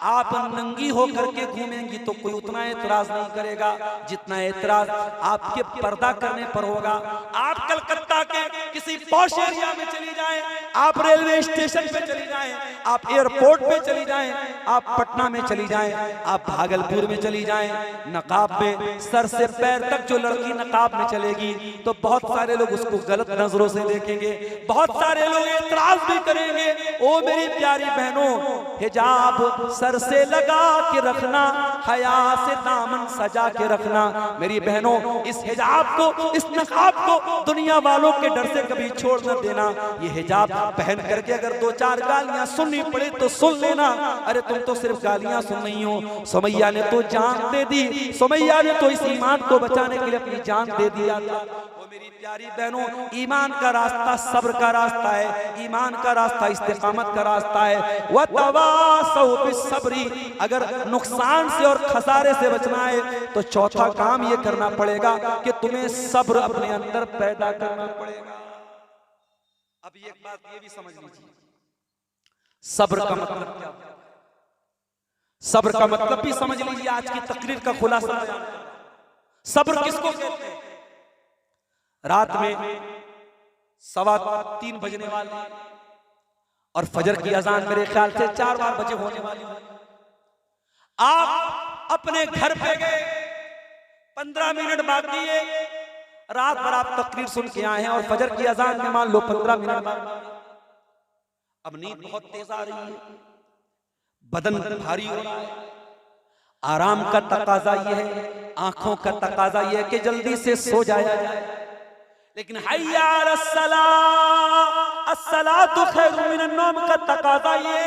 आप नंगी होकर के घूमेंगी तो कोई उतना एतराज नहीं करेगा जितना एतराज आपके पर्दा करने पर होगा। आप कलकत्ता के किसी पॉश एरिया में चली जाएं, आप रेलवे स्टेशन पे चली जाएं, आप एयरपोर्ट पे चली जाएं, आप पटना में चली जाएं, आप भागलपुर में चली जाएं, नकाब में सर से पैर तक जो लड़की नकाब में चलेगी तो बहुत सारे लोग उसको गलत नजरों से देखेंगे, बहुत सारे लोग एतराज भी करेंगे। ओ मेरी प्यारी बहनों, हिजाब सर से लगा के रखना, हया से दामन सजा के रखना। मेरी बहनों, इस हिजाब को, इस नकाब को दुनिया वालों के डर से कभी छोड़ न देना। ये हिजाब पहन करके अगर दो चार गालियां सुननी पड़े तो सुन लेना। अरे तुम तो सिर्फ गालियां सुन नहीं हो, सुमैया ने तो जान दे दी, सुमैया ने तो इस ईमान को बचाने के लिए अपनी जान दे दिया था। मेरी प्यारी बहनों, ईमान का रास्ता सब्र का रास्ता है, ईमान का रास्ता इस्तिकामत का रास्ता है। वतवासौ बिस्सब्री, अगर नुकसान से और खसारे से बचना है तो चौथा काम ये करना पड़ेगा कि तुम्हें सब्र अपने अंदर पैदा करना पड़ेगा। अब एक बात ये भी समझ लीजिए, सब्र का मतलब क्या है? सब्र का मतलब भी समझ लीजिए। आज की तकरीर का खुलासा, सब्र किसको कहते हैं? रात में 3:15 बजने वाले और फजर की अजान मेरे ख्याल से 4 बजे होने वाली है। आप अपने घर पे गए, 15 मिनट बाकी है, रात भर आप तकरीर सुन के आए हैं और फजर की अजान में मान लो 15 मिनट बाकी। अब नींद बहुत तेज आ रही है, बदन भारी हो रहा है, आराम का तकाजा ये है, आंखों का तकाजा ये है कि जल्दी से सो जाया जाए। लेकिन हय्या अलस्सलाह, अस्सलातु खैरुम मिनन नौम का तकाजा ये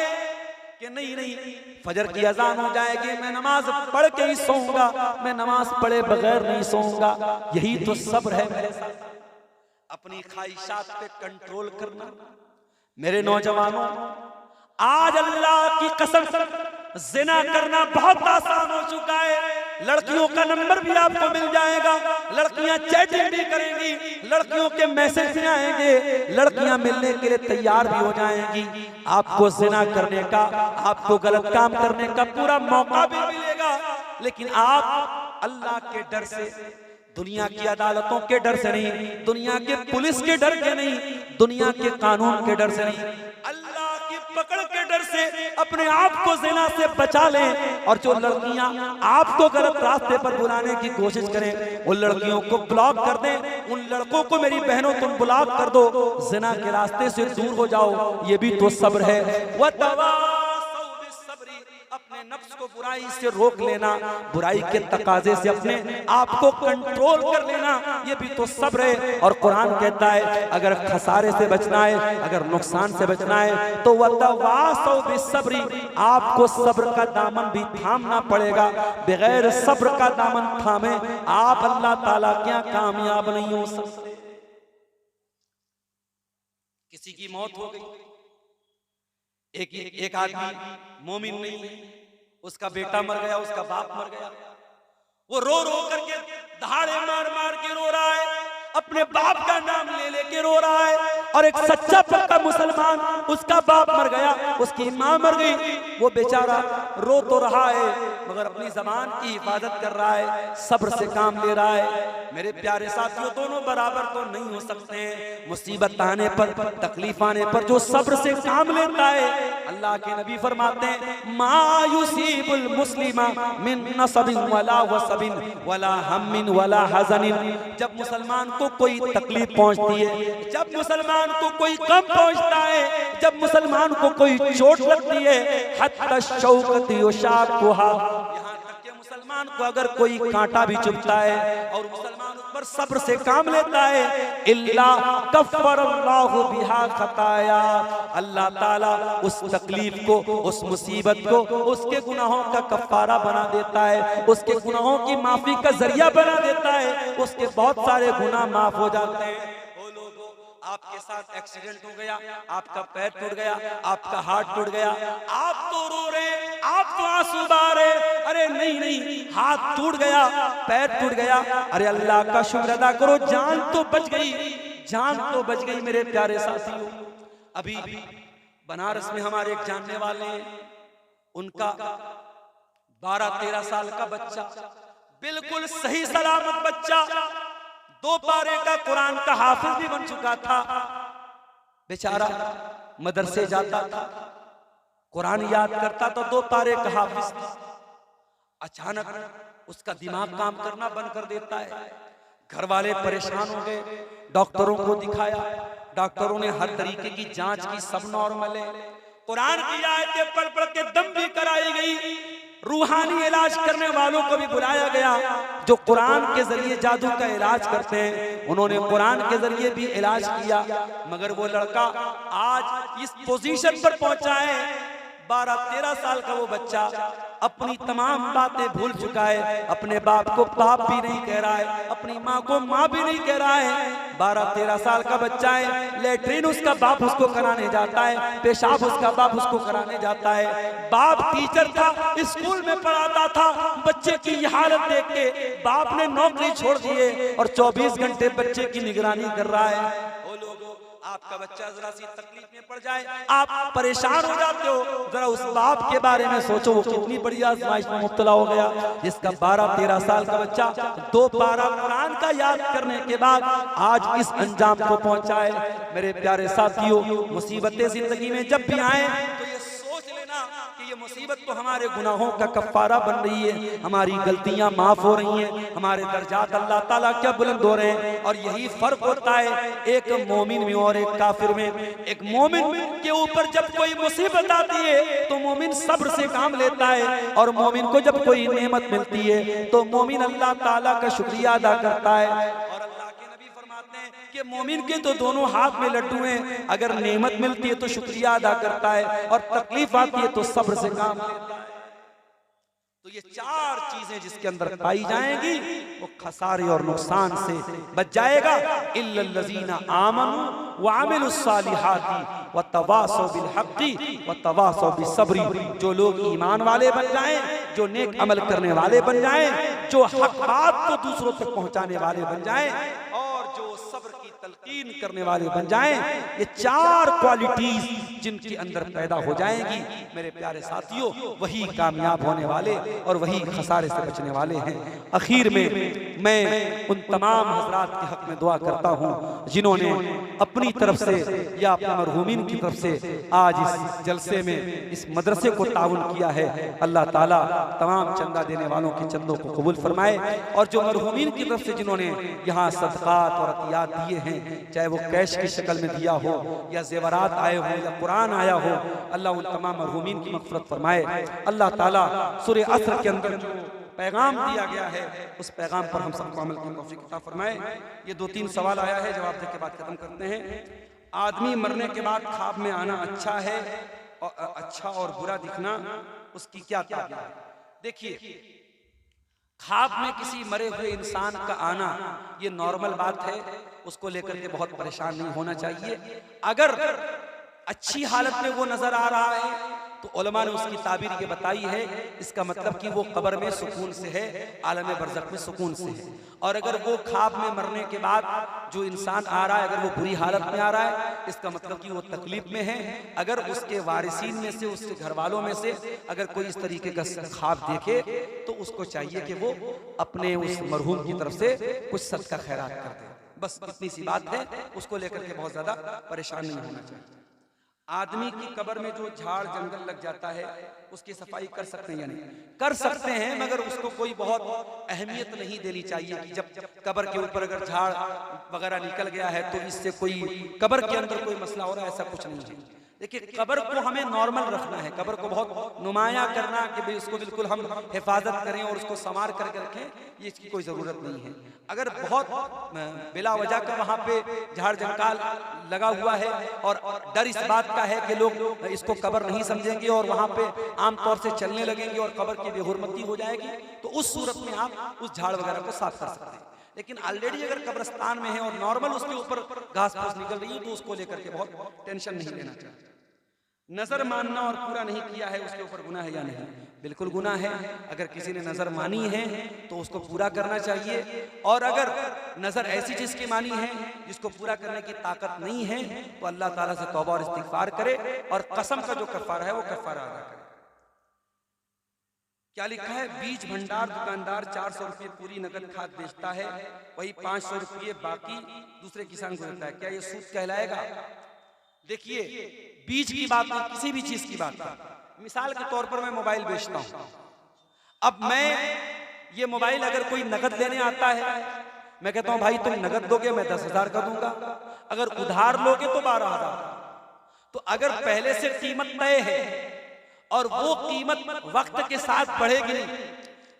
कि नहीं, फजर की अजान हो जाएगी, मैं नमाज पढ़ के ही सोऊंगा, मैं नमाज पढ़े बगैर नहीं सोऊंगा। यही तो सब्र है मेरे साथ, अपनी ख्वाहिशात पे कंट्रोल करना। मेरे नौजवानों, आज अल्लाह की कसम ज़िना करना बहुत आसान हो चुका है। लड़कियों का नंबर भी आपको मिल जाएगा, लड़कियां चैटिंग भी करेंगी, लड़कियों के मैसेज भी आएंगे, लड़कियां मिलने के लिए तैयार भी हो जाएंगी। आपको ज़िना करने का, आपको गलत काम करने का पूरा मौका भी मिलेगा। लेकिन आप अल्लाह के डर से, दुनिया की अदालतों के डर से नहीं, दुनिया के पुलिस के डर के नहीं, दुनिया के कानून के डर से नहीं, अल्लाह की पकड़ के डर से अपने आप को ज़िना से बचा लें। और जो लड़कियां आपको गलत रास्ते पर बुलाने की कोशिश करें उन लड़कियों को ब्लॉक कर दें। उन लड़कों को मेरी बहनों तुम ब्लॉक कर दो, ज़िना के रास्ते से दूर हो जाओ। ये भी तो सब्र है। अपने नफ्स को बुराई से रोक लेना, बुराई के तकाजे से अपने आप को कंट्रोल कर लेना, ये भी तो सब्र है। और कुरान कहता है अगर खसारे से बचना है, अगर नुकसान से बचना है तो वतवासौ बिस्सब्री, आपको सब्र का दामन भी थामना पड़ेगा। बगैर सब्र का दामन थामे आप अल्लाह ताला क्या कामयाब नहीं हो सकते। किसी की मौत हो गई, एक आदमी मोमिन नहीं है, उसका बेटा मर गया, उसका बाप मर गया, वो रो रो करके दहाड़े मार मार के रो रहा है, अपने बाप का नाम ले लेके रो रहा है। और एक सच्चा पक्का मुसलमान, उसका बाप मर गया, उसकी माँ मर गई, वो बेचारा रो तो रहा है मगर अपनी जबान की हिफाजत कर रहा है, सब्र से काम ले रहा है। मेरे प्यारे साथियों, दोनों बराबर तो नहीं हो सकते हैं। मुसीबत आने पर, तकलीफ आने पर जो सब्र से काम लेता है, अल्लाह के नबी फरमाते हैं मा युसीबुल मुस्लिमा मिन नसबिन वला वसबिन वला हम्मिन वला हज़निन। जब मुसलमान को कोई तकलीफ पहुंचती है, जब मुसलमान को कोई गम पहुंचता है, जब मुसलमान को कोई चोट लगती है, हत्ता शौकत युशाकुहा, यहाँ तक कि मुसलमान को अगर कोई कांटा भी चुभता है और मुसलमान उस पर सब्र से काम लेता है, इल्ला कफ़्फ़रल्लाहु बिहा खताया, अल्लाह ताला उस तकलीफ को, उस मुसीबत को उसके गुनाहों का कफ़ारा बना देता है, उसके गुनाहों की माफी का जरिया बना देता है, उसके बहुत सारे गुनाह माफ हो जाते हैं। आपके साथ एक्सीडेंट हो गया, आपका पैर टूट गया, आपका हाथ टूट गया, आप तो रो रहे, आप तो आंसू बहा रहे, अरे नहीं नहीं, हाथ टूट गया, पैर टूट गया, अरे अल्लाह का शुक्र अदा करो, जान तो बच गई, जान तो बच गई। मेरे प्यारे साथियों, अभी बनारस में हमारे एक जानने वाले हैं, उनका 12-13 साल का बच्चा, बिल्कुल सही सलामत बच्चा, 2 पारे का कुरान का हाफिज भी बन चुका था, बेचारा मदरसे जाता था, कुरान याद करता तो 2 पारे का हाफिज था। अचानक उसका दिमाग काम करना बंद कर देता है। घर वाले परेशान हो गए, डॉक्टरों को दिखाया, डॉक्टरों ने हर तरीके की जांच की, सब नॉर्मल है। कुरान की आयतें पढ़ पढ़ के दम भी कराई गई, रूहानी इलाज करने वालों को भी बुलाया गया जो कुरान के जरिए जादू का इलाज करते हैं, उन्होंने कुरान के जरिए भी इलाज किया, मगर वो लड़का आज इस पोजीशन पर पहुंचा है। 12-13 साल का वो बच्चा अपनी तमाम बातें भूल चुका है, अपने बाप को बाप भी नहीं कह रहा है, अपनी माँ को माँ भी नहीं कह रहा है। 12-13 साल का बच्चा है, लेटरिन उसका बाप उसको कराने जाता है, पेशाब उसका बाप उसको कराने जाता है। बाप टीचर था, स्कूल में पढ़ाता था, बच्चे की ये हालत देख के बाप ने नौकरी छोड़ दी है और 24 घंटे बच्चे की निगरानी कर रहा है। आपका बच्चा जरा सी तकलीफ में पड़ जाए, आप परेशान हो जाते हो, जरा उस बाप के बारे में सोचो, वो कितनी बड़ी आजमाइश में मुब्तला हो गया, जिसका 12-13 साल का बच्चा 2 पारा कुरान का याद करने के बाद आज इस अंजाम को पहुंचा है। मेरे प्यारे साथियों, मुसीबतें जिंदगी में जब भी आए तो ये सोच लेना कि ये मुसीबत तो हमारे गुनाहों का कफ़ारा बन रही है, हमारी गलतियां माफ हो रही हैं, हमारे दर्जात अल्लाह ताला क्या बुलंद हो रहे हैं। और यही फर्क होता है एक मोमिन में और एक काफिर में। एक मोमिन के ऊपर जब कोई मुसीबत आती है तो मोमिन सब्र से काम लेता है, और मोमिन को जब कोई नेमत मिलती है तो मोमिन अल्लाह ताला का शुक्रिया अदा करता है। और अल्लाह के नबी फरमाते हैं कि मोमिन के तो दोनों हाथ में लड्डू हैं, अगर नेमत मिलती है तो शुक्रिया अदा करता है, और तकलीफ आती है तो सब्र से काम लेता है। तो ये 4 चीजें जिसके अंदर पाई जाएंगी वो खसारे और नुकसान से बच जाएगा। इल्लल्लज़ीना आमनू व अमिलुस्सालिहाती व तवासौ बिल हक़्क़ि व तवासौ बिस्सब्री। जो लोग ईमान वाले बन जाएं, जो नेक अमल करने वाले बन जाएं, जो हक बात को दूसरों तक पहुंचाने वाले बन जाएं, और जो सब्र की तलकीन करने वाले बन जाएं। ये 4 क्वालिटीज जिनके अंदर पैदा हो जाएंगी मेरे प्यारे साथियों, वही कामयाब होने वाले और वही खसारे से बचने वाले हैं। आखिर में मैं उन तमाम हजरात के हक में दुआ करता हूँ जिन्होंने अपनी तरफ से या अपने मरहूमीन की तरफ से आज इस जलसे में इस मदरसे को ताउन किया है। अल्लाह ताला तमाम चंदा देने वालों के चंदों को कबूल फरमाए, और जो मरहूमीन की तरफ से जिन्होंने यहाँ सदकात और अतियात दिए हैं, चाहे वो कैश की शक्ल में दिया हो या जेवरात आए हो या कुरान आया हो, अल्लाह उन तमाम मरहूमीन की मग़फ़िरत फरमाए। अल्लाह ताला सूरह असर के अंदर जो पैगाम दिया गया है उस पैगाम पर हम सबको अमल की तौफीक अता फरमाए। ये 2-3 सवाल आया है, जवाब देने के बाद खत्म करते हैं। आदमी मरने के बाद ख्वाब में आना अच्छा है और अच्छा और बुरा दिखना, उसकी क्या ताबीर है? देखिए, ख्वाब में किसी मरे हुए इंसान का आना ये नॉर्मल बात है, उसको लेकर के बहुत परेशान नहीं होना चाहिए। अगर अच्छी हालत में वो नजर आ रहा है तो उलमा ने उसकी ताबीर ये बताई है, इसका मतलब कि वो कब्र में सुकून से है, आलम बरज़ख में सुकून से है। और अगर वो ख्वाब में मरने के बाद जो इंसान आ रहा है अगर वो बुरी हालत में आ रहा है, इसका मतलब कि वो तकलीफ में है। अगर उसके वारिसीन में से, उसके घर वालों में से अगर कोई इस तरीके का ख्वाब देखे तो उसको चाहिए कि वो अपने उस मरहूम की तरफ से कुछ सदका खैरात कर दे। बस इतनी सी बात है, उसको लेकर के बहुत ज्यादा परेशान नहीं होना चाहिए। आदमी की कब्र में जो झाड़ जंगल लग जाता है उसकी सफाई कर सकते हैं या नहीं? कर सकते हैं, मगर उसको कोई बहुत अहमियत नहीं देनी चाहिए कि जब कब्र के ऊपर अगर झाड़ वगैरह निकल गया है तो इससे कोई कब्र के अंदर कोई मसला हो रहा है, ऐसा कुछ नहीं है। देखिए, कब्र को हमें नॉर्मल रखना है, कब्र को बहुत नुमाया करना कि भाई उसको बिल्कुल हम हिफाजत करें और उसको संवार करके रखें, ये इसकी कोई ज़रूरत नहीं है। अगर बहुत बिला वजह का वहाँ पे झाड़ जंकाल लगा हुआ है और डर इस बात का है कि लोग इसको कब्र नहीं समझेंगे और वहाँ पे आमतौर से चलने लगेंगे और कब्र की बेहुरमती हो जाएगी, तो उस सूरत में आप उस झाड़ वगैरह को साफ कर सकते हैं। लेकिन ऑलरेडी अगर कब्रिस्तान में है और नॉर्मल उसके ऊपर घास फूस निकल रही है तो उसको लेकर के बहुत टेंशन नहीं लेना चाहिए। नजर मानना और पूरा नहीं किया है उसके ऊपर गुनाह है या नहीं? बिल्कुल गुनाह है। अगर किसी ने नजर मानी है तो उसको पूरा करना चाहिए, और अगर नजर ऐसी चीज की मानी है जिसको पूरा करने की ताकत नहीं है तो अल्लाह ताला से तौबा और इस्तिगफार करे और कसम का जो कफ़ारा है वो कफ़ारा अदा करे। क्या लिखा है? बीज भंडार दुकानदार 400 रुपये पूरी नकद खाद बेचता है, वही 500 रुपये बाकी दूसरे किसान को देता है, क्या ये सूद कहलाएगा? देखिए, बीज की बात नहीं, किसी भी चीज की बात नहीं। मिसाल के तौर पर मैं मोबाइल बेचता हूं, अब मैं ये मोबाइल अगर कोई नकद लेने आता है, मैं कहता हूं भाई तुम नकद दोगे मैं 10,000 का दूंगा, अगर उधार लोगे तो 12,000। तो अगर पहले से कीमत तय है और वो कीमत वक्त के साथ बढ़ेगी नहीं,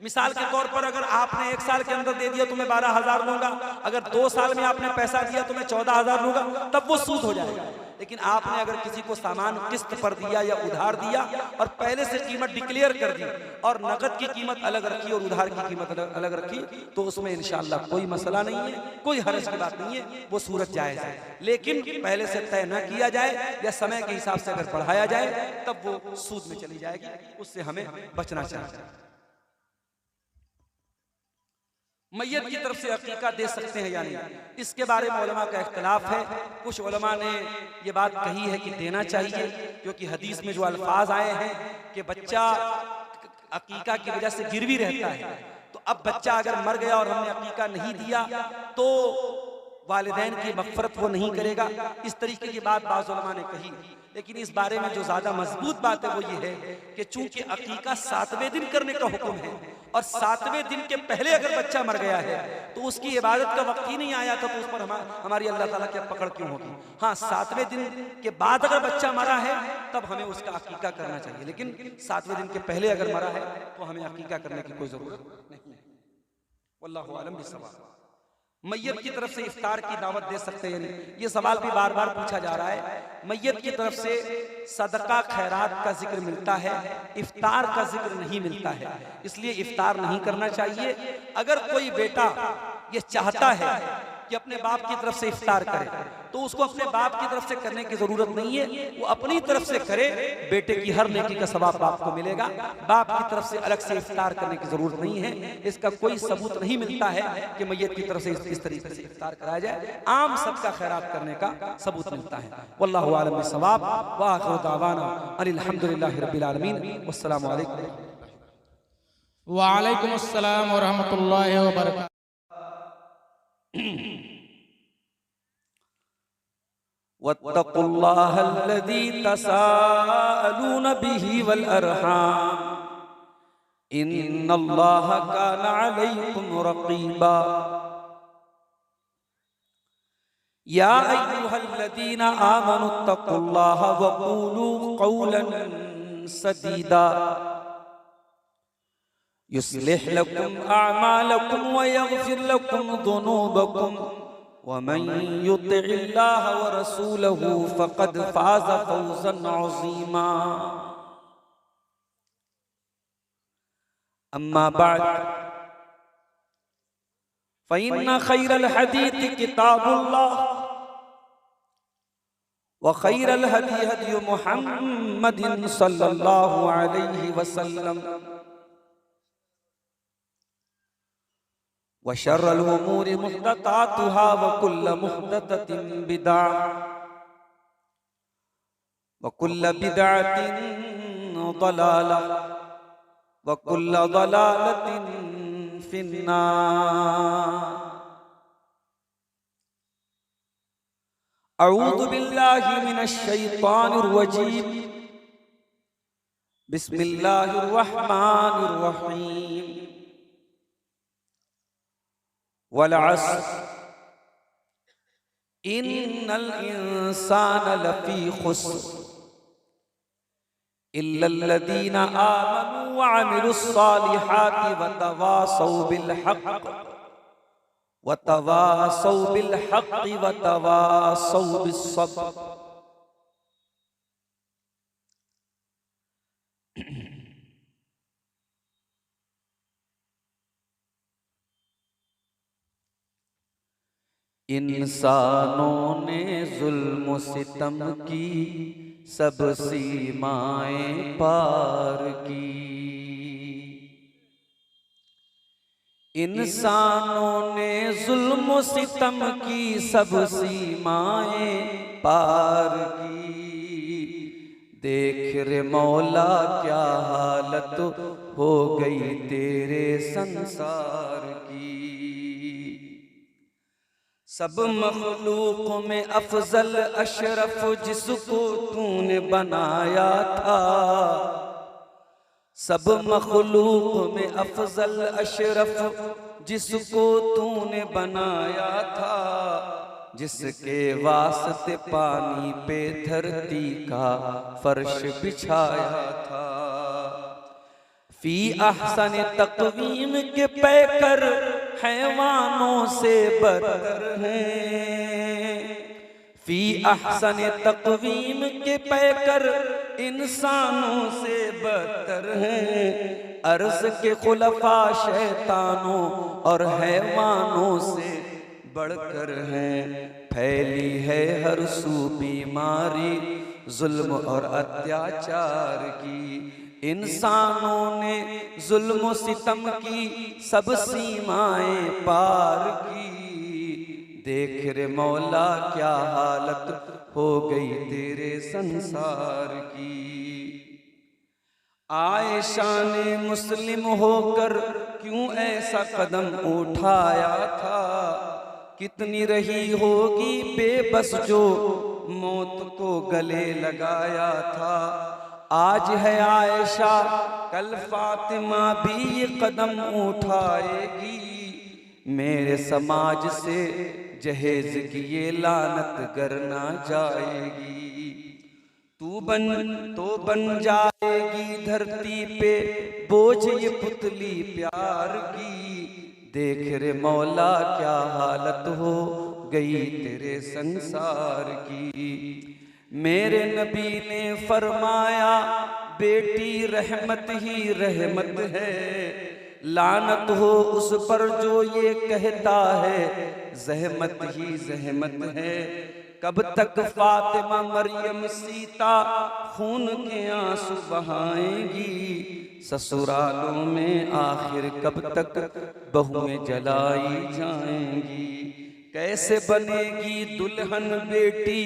मिसाल के तौर पर अगर आपने 1 साल के अंदर दे दिया तो मैं 12,000 लूंगा, अगर 2 साल में आपने पैसा दिया तो मैं 14,000 लूंगा, तब वो सूद हो जाएगा। लेकिन आपने अगर किसी को सामान किस्त पर दिया या उधार दिया और पहले से कीमत डिक्लेयर कर दी और नकद की कीमत अलग रखी और उधार की कीमत अलग रखी, तो उसमें इंशाअल्लाह कोई मसला नहीं है, कोई हर्ज की बात नहीं है, वो सूरत जायज़ है। लेकिन पहले से तय न किया जाए या समय के हिसाब से अगर बढ़ाया जाए तब वो सूद में चली जाएगी, उससे हमें बचना चाहिए। मैयत की तरफ से अकीका दे सकते हैं या नहीं, इसके बारे में उलमा का इख्तिलाफ है। कुछ उलमा ने ये बात कही है कि देना चाहिए, क्योंकि हदीस में जो अल्फाज आए हैं कि बच्चा अकीका की वजह से गिरवी रहता है, तो अब बच्चा अगर मर गया और हमने अकीका नहीं दिया तो वालिदैन की मग़फ़िरत वो नहीं करेगा, इस तरीके की बात बाज़ उलमा ने कही। लेकिन इस बारे में जो ज्यादा मजबूत बात है वो ये है कि चूंकि अकीका 7वें दिन करने का हुक्म है और 7वें दिन के पहले अगर बच्चा मर गया है तो उसकी इबादत का वक्त ही नहीं आया था, तो उस पर हमारी अल्लाह ताला की पकड़ क्यों होगी? हाँ, 7वें दिन के बाद अगर बच्चा मरा है तब हमें उसका अकीका करना चाहिए, लेकिन 7वें दिन के पहले अगर मरा है तो हमें अकीका करने की कोई जरूरत नहीं है। वल्लाहु आलम बिस्सवाब। मैयत की तरफ से इफ्तार की दावत दे सकते हैं? ये सवाल भी बार बार पूछा जा रहा है। मैयत की तरफ से सदका खैरात का जिक्र मिलता है, इफ्तार का जिक्र नहीं मिलता है, इसलिए इफ्तार नहीं करना चाहिए। अगर कोई बेटा ये चाहता है कि अपने बाप की तरफ से इफ्तार करे, तो उसको अपने बाप की तरफ से करने की जरूरत नहीं है, वो अपनी तरफ से करे, बेटे की हर नेकी का सवाब बाप को मिलेगा। बाप की तरफ से अलग से इफ्तार करने की जरूरत नहीं है। इसका कोई सबूत नहीं मिलता है कि मैयत की तरफ से इस तरीके से इफ्तार कराया जाए। आम सबका खैरात करने का सबूत मिलता है। वल्लाहु आलम बिस्सवाब व आखिरु दावाना अनिल हम्दुलिल्लाहि रब्बिल आलमीन वस्सलामु अलैकुम। वालेकुम अस्सलाम व रहमतुल्लाहि व बरकातहू। वत्तकुल्लाहल्लज़ी तसाअलून बिही वल अरहाम इन्नल्लाहा काना अलैकुम रक़ीबा। या अय्युहल्लज़ीना आमनुत्तकुल्लाहा वक़ूलू क़ौलन सदीदा युस्लिह लकुम अअमालकुम व यग़फिर लकुम ज़ुनूबकुम व मन युतिइल्लाह व रसूलहु फ़क़द फ़ाज़ फ़ौज़न अज़ीमा। अम्मा बअद फ़इन्न खैरल हदीस किताबुल्लाह व खैरल हदी हदी मुहम्मदिन सल्लल्लाहु अलैहि वसल्लम व शर्रल उमूरि मुहदसातुहा व कुल्ल मुहदसतिन बिदअह व कुल्ल बिदअतिन दलालह व कुल्ल दलालतिन फिन्नार। अऊज़ु बिल्लाहि मिनश शैतानिर रजीम। बिस्मिल्लाहिर रहमानिर रहीम। वल अस्र इन्नल इंसाना लफी खुस्र इल्लल्लज़ीना आमनू व अमिलुस्सालिहाति व तवासौ बिल हक़्क़ि व तवासौ बिल हक़्क़ि व तवासौ बिस्सब्र। इंसानों ने जुल्म सितम की सब सीमाएं पार की। इंसानों ने जुल्म सितम की सब सीमाएं पार की। देख रे मौला क्या हालत हो गई तेरे संसार की। सब मखलूक में अफजल अशरफ जिसको तूने बनाया था। सब मखलूक में अफजल अशरफ जिसको तूने बनाया था। जिसके वास्ते पानी पे धरती का फर्श बिछाया था। फी अहसन तक़वीम के पैकर हैवानों से बदतर हैं। फी अहसन तक़वीम के पैकर इंसानों से बदतर हैं। अर्ज़ के खुलफा शैतानों और हैवानों से बढ़कर हैं। फैली है हर सू बीमारी जुल्म और अत्याचार की। इंसानों ने जुल्म सितम की सब सीमाएं पार की। देख रे मौला क्या हालत हो गई तेरे संसार की। आयशा ने मुस्लिम होकर क्यों ऐसा कदम उठाया था। कितनी रही होगी बेबस जो मौत को गले लगाया था। आज है आयशा कल फातिमा भी ये कदम उठाएगी। मेरे समाज से जहेज की ये लानत करना जाएगी। तू बन जाएगी धरती पे बोझ ये पुतली प्यार की। देख रे मौला क्या हालत हो गई तेरे संसार की। मेरे नबी ने फरमाया बेटी रहमत ही रहमत है। लानत हो उस पर जो ये कहता है ज़हमत ही ज़हमत है। कब तक फातिमा मरियम सीता खून के आंसू बहाएंगी, ससुरालों में आखिर कब तक बहुएं जलाई जाएंगी। कैसे बनेगी दुल्हन बेटी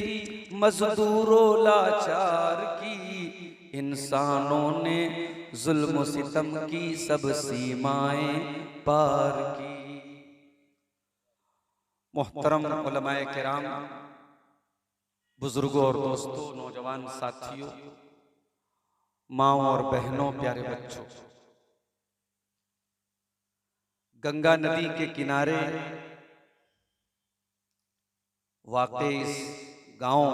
मजदूरों लाचार की, इंसानों ने जुल्म सितम की सब सीमाएं पार की। मोहतरम उलमाए किराम, बुजुर्गों और दोस्तों, नौजवान साथियों, माँओं और बहनों, प्यारे बच्चों, गंगा नदी के किनारे वाक़े इस गांव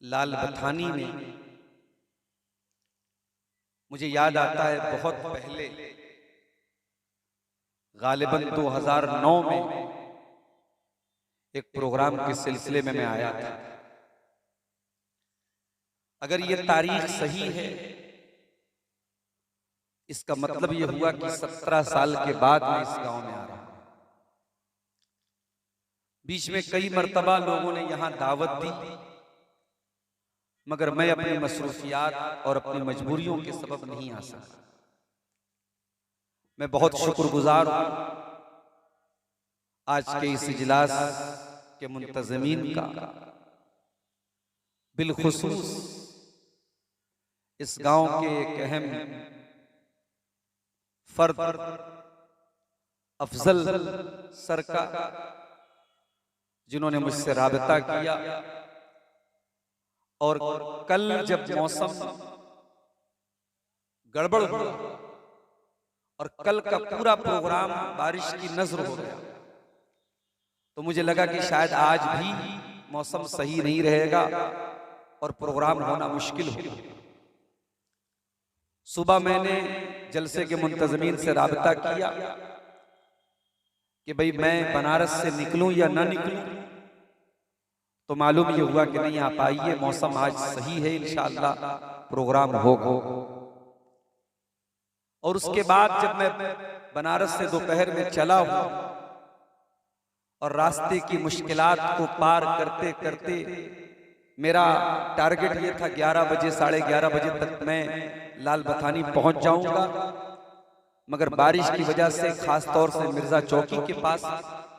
लाल बथानी में मुझे याद आता है बहुत पहले, गालिबन 2009 में एक प्रोग्राम के सिलसिले में मैं आया था। अगर ये तारीख सही है, इसका मतलब ये हुआ कि 17 साल के बाद मैं इस गांव में आ रहा हूं। बीच में कई मर्तबा लोगों ने यहां दावत दी, मगर मैं अपनी मसरूफियात और अपनी मजबूरियों के सबब नहीं आ सका। मैं बहुत शुक्रगुजार हूं आज के इस इजलास के मुंतज़मीन का, बिलखुसूस इस गांव के एक अहम फर्द अफजल सर का, जिन्होंने मुझसे राबता किया। और कल जब मौसम गड़बड़ हुआ और कल का पूरा प्रोग्राम बारिश की नजर हो गया, तो मुझे लगा कि शायद आज भी मौसम सही नहीं रहेगा और प्रोग्राम होना मुश्किल होगा। सुबह मैंने जलसे के मुंतज़मीन से राबता किया कि भाई मैं बनारस से निकलूं या ना निकलूं, तो मालूम ये हुआ कि नहीं आ पाइए, मौसम आज सही है, इंशाअल्लाह प्रोग्राम होगा। और उसके बाद जब मैं बनारस से दोपहर में चला हूं और रास्ते की मुश्किलात को पार करते करते मेरा टारगेट ये था 11 बजे 11:30 बजे तक मैं लाल बथानी पहुंच जाऊंगा, मगर बारिश की वजह से खास तौर से मिर्जा चौकी के पास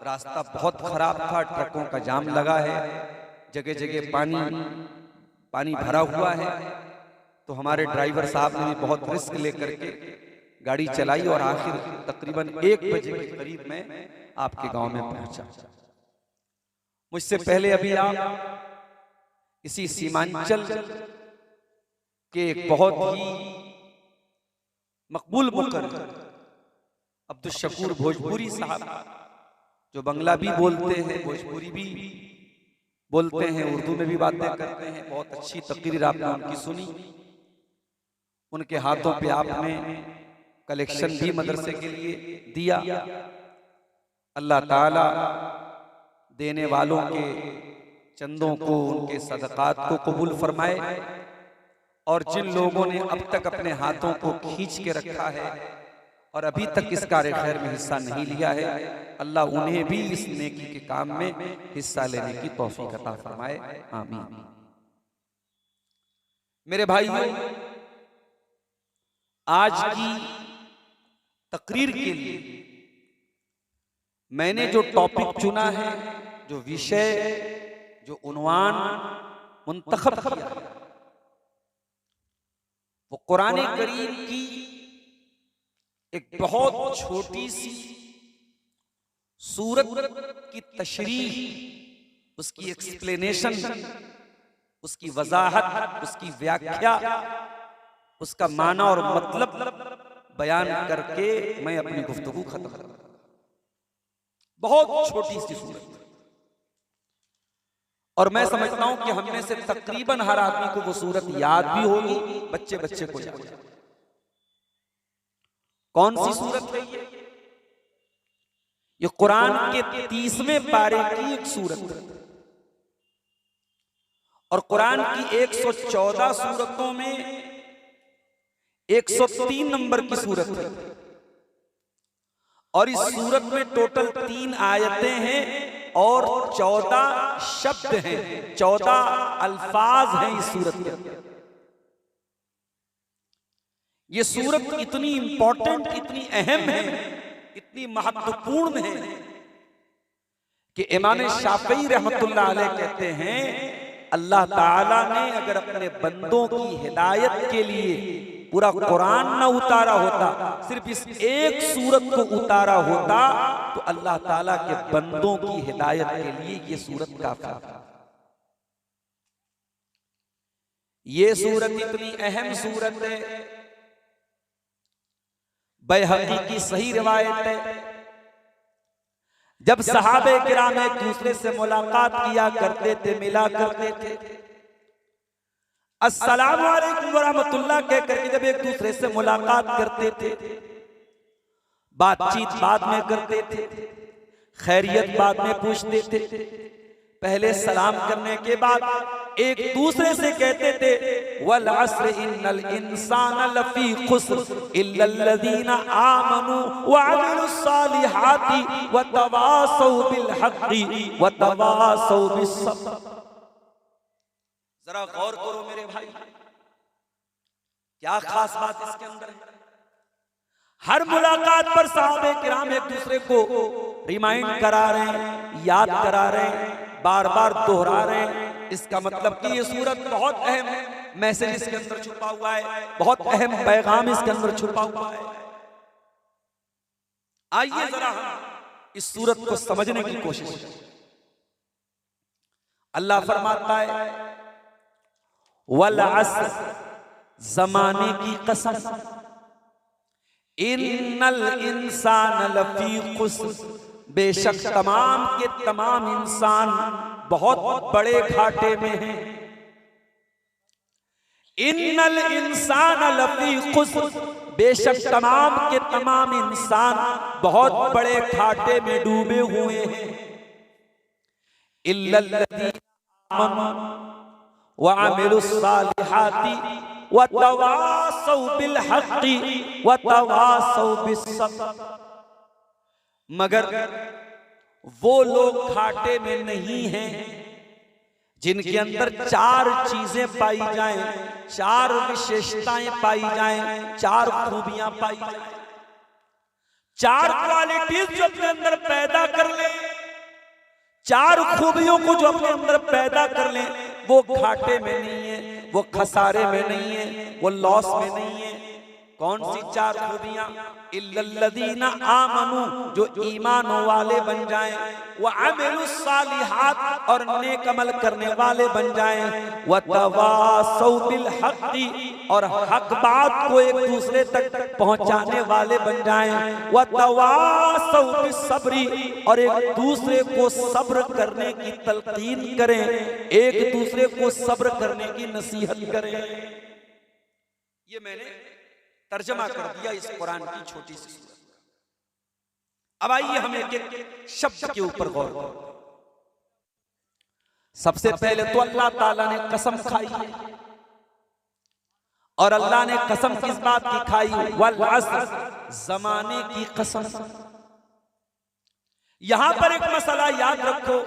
रास्ता बहुत खराब था, ट्रकों का जाम लगा है, जगह जगह पानी भरा हुआ है। तो हमारे ड्राइवर साहब ने भी बहुत रिस्क लेकर के गाड़ी चलाई और आखिर तकरीबन 1 बजे के करीब मैं आपके गांव में पहुंचा। मुझसे पहले अभी आप इसी सीमांचल के एक बहुत ही मकबूल मुकर्रर अब्दुल शकूर भोजपुरी साहब, जो बंगला भी बोलते हैं, भोजपुरी भी बोलते हैं, उर्दू में भी बातें करते हैं, बहुत अच्छी तकरीर आपने उनकी सुनी। उनके हाथों पे आपने कलेक्शन भी मदरसे के लिए दिया। अल्लाह ताला देने वालों के चंदों को, उनके सदकात को कबूल फरमाए, और जिन लोगों ने अब तक अपने हाथों को खींच के रखा है और अभी तक इस कार्य खैर में हिस्सा नहीं लिया है, अल्लाह उन्हें भी इस नेकी के काम में हिस्सा लेने की तौफीक अता फरमाए, आमीन। मेरे भाइयों, आज की तकरीर के लिए मैंने जो टॉपिक चुना है, जो विषय, जो उन्वान मुंतखब किया है, वो कुरान करीम की एक बहुत छोटी सी सूरत की तशरीह, उसकी एक्सप्लेनेशन, उसकी वजाहत, उसकी व्याख्या, उसका माना और मतलब बयान करके मैं अपनी गुफ्तगू खत्म करूंगा। बहुत छोटी सी सूरत, और मैं समझता हूं कि हमने से तकरीबन हर आदमी को वो सूरत याद भी होगी, बच्चे बच्चे को याद। कौन सी सूरत है ये? कुरान के 30वें पारे की एक सूरत है, और कुरान की 114 सूरतों में 103 नंबर की सूरत है और इस सूरत में टोटल 3 आयतें हैं और 14 शब्द हैं, 14 अल्फाज हैं इस सूरत के अंदर। ये सूरत इतनी इंपॉर्टेंट, इतनी अहम है, इतनी महत्वपूर्ण है कि इमाम शाफई रहमतुल्लाह अलैह कहते हैं अल्लाह ताला ने अगर अपने बंदों की हिदायत के लिए पूरा कुरान न उतारा होता, सिर्फ इस एक सूरत को उतारा होता, तो अल्लाह ताला के बंदों की हिदायत के लिए ये सूरत काफी था। ये सूरत इतनी अहम सूरत है, बैहक़ी की सही रिवायत है, जब सहाबे किराम एक दूसरे से मुलाकात किया करते थे, मिला करते थे, अस्सलामु अलैकुम व रहमतुल्लाह कहकर के जब एक दूसरे से मुलाकात करते थे, बातचीत बाद में करते थे, खैरियत बाद में पूछते थे, पहले सलाम करने के बाद एक दूसरे से कहते थे वल अस्र इन्नल इंसान लफी खुस्र इल्लल्लज़ीना आमनू व अमिलुस सालिहाति व तवासौ बिल हक़्क़ि व तवासौ बिस सब्र। जरा गौर करो मेरे भाई, क्या खास बात इसके अंदर है। हर मुलाकात पर सहाबे किराम एक दूसरे को रिमाइंड करा रहे हैं, याद करा रहे हैं, बार बार दोहरा रहे हैं। इसका मतलब कि ये सूरत बहुत अहम मैसेज इसके अंदर छुपा हुआ है, बहुत अहम पैगाम इसके अंदर छुपा हुआ है। आइए जरा हम इस सूरत को समझने की कोशिश करें। अल्लाह फरमाता है वल अस्र, जमाने की कसम, इन्नल इंसान लफी खुस्र, बेशक तमाम के तमाम इंसान बहुत बड़े घाटे में हैं। इन्नल इंसान लफी खुस्र, बेशक तमाम के तमाम इंसान बहुत बड़े घाटे में डूबे हुए हैं। इल्लल्लज़ीना आमनू व अमिलुस सालिहाति व तवासौ बिल हक़्क़ि व तवासौ बिस सब्र। मगर वो लोग घाटे में नहीं हैं जिनके अंदर 4 चीजें पाई जाएं, 4 विशेषताएं पाई जाएं, 4 खूबियां पाई जाएं, 4 क्वालिटीज जो अपने अंदर पैदा कर ले, 4 खूबियों को जो अपने अंदर पैदा कर ले, वो घाटे में नहीं है, वो खसारे में नहीं है, वो लॉस में नहीं है। कौन सी 4 खूबियां? इल्लल्लज़ीना आमनू, जो ईमान वाले बन जाएं, व अमिलुस सालिहात, और नेक अमल करने वाले बन जाएं, व तवासौ बिल हक़्क़ि, और हक बात को एक दूसरे तक पहुंचाने वाले बन जाएं, व तवासौ बिस सब्री, और एक दूसरे को सब्र करने की तलकीन करें, एक दूसरे को सब्र करने की नसीहत करें। ये मैंने तर्जमा कर दिया इस कुरान की छोटी सी सूरत। अब आइए हम एक शब्द के ऊपर गौर करें। सबसे पहले तो अल्लाह ताला ने कसम खाई है, और अल्लाह ने कसम किस बात की खाई? वल अस्र, जमाने की कसम। यहां पर एक मसला याद रखो,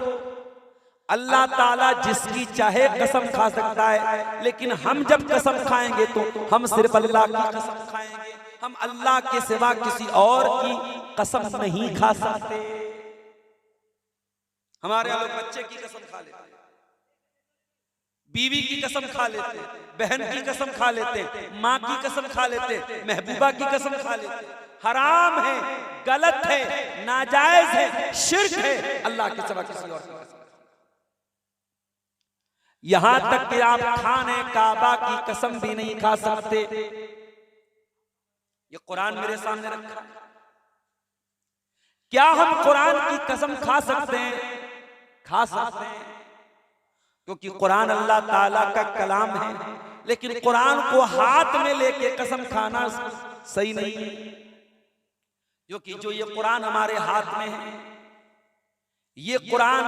अल्लाह ताला जिसकी चाहे कसम खा सकता है, लेकिन हम जब कसम खाएंगे तो हम सिर्फ अल्लाह की कसम खाएंगे, हम अल्लाह के सिवा किसी और की कसम नहीं खा सकते। हमारे यहाँ लोग बच्चे की कसम खा लेते हैं, बीवी की कसम खा लेते हैं, बहन की कसम खा लेते हैं, माँ की कसम खा लेते हैं, महबूबा की कसम खा लेते हैं। हराम है, गलत है, नाजायज है, शिर्क है अल्लाह के सिवा किसी और की कसम। यहां तक कि आप खाने काबा की कसम भी नहीं खा सकते। ये कुरान मेरे सामने रखा। क्या हम कुरान की कसम खा सकते हैं? खा सकते हैं, क्योंकि कुरान अल्लाह ताला का कलाम है, लेकिन कुरान को हाथ में लेके कसम खाना सही नहीं है, क्योंकि जो ये कुरान हमारे हाथ में है, ये कुरान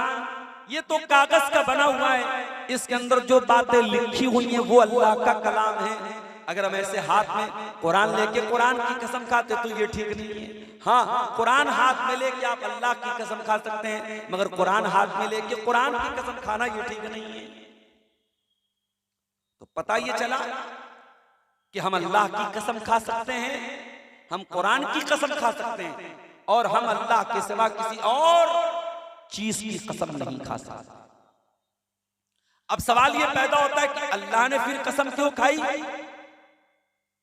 ये तो कागज का बना हुआ है, इसके अंदर जो बातें लिखी हुई हैं वो अल्लाह का कलाम है, अगर हम ऐसे हाथ में कुरान लेके कुरान की कसम खाते तो ये ठीक नहीं है। हाँ, कुरान हाथ में लेके आप अल्लाह की कसम खा सकते हैं, मगर कुरान हाथ में लेके कुरान की कसम खाना ये ठीक नहीं है। तो पता ये चला कि हम अल्लाह की कसम खा सकते हैं, हम कुरान की कसम खा सकते हैं, और हम अल्लाह के सिवा किसी और चीज की कसम नहीं खा सकते। अब सवाल ये पैदा होता है कि अल्लाह ने फिर कसम क्यों खाई?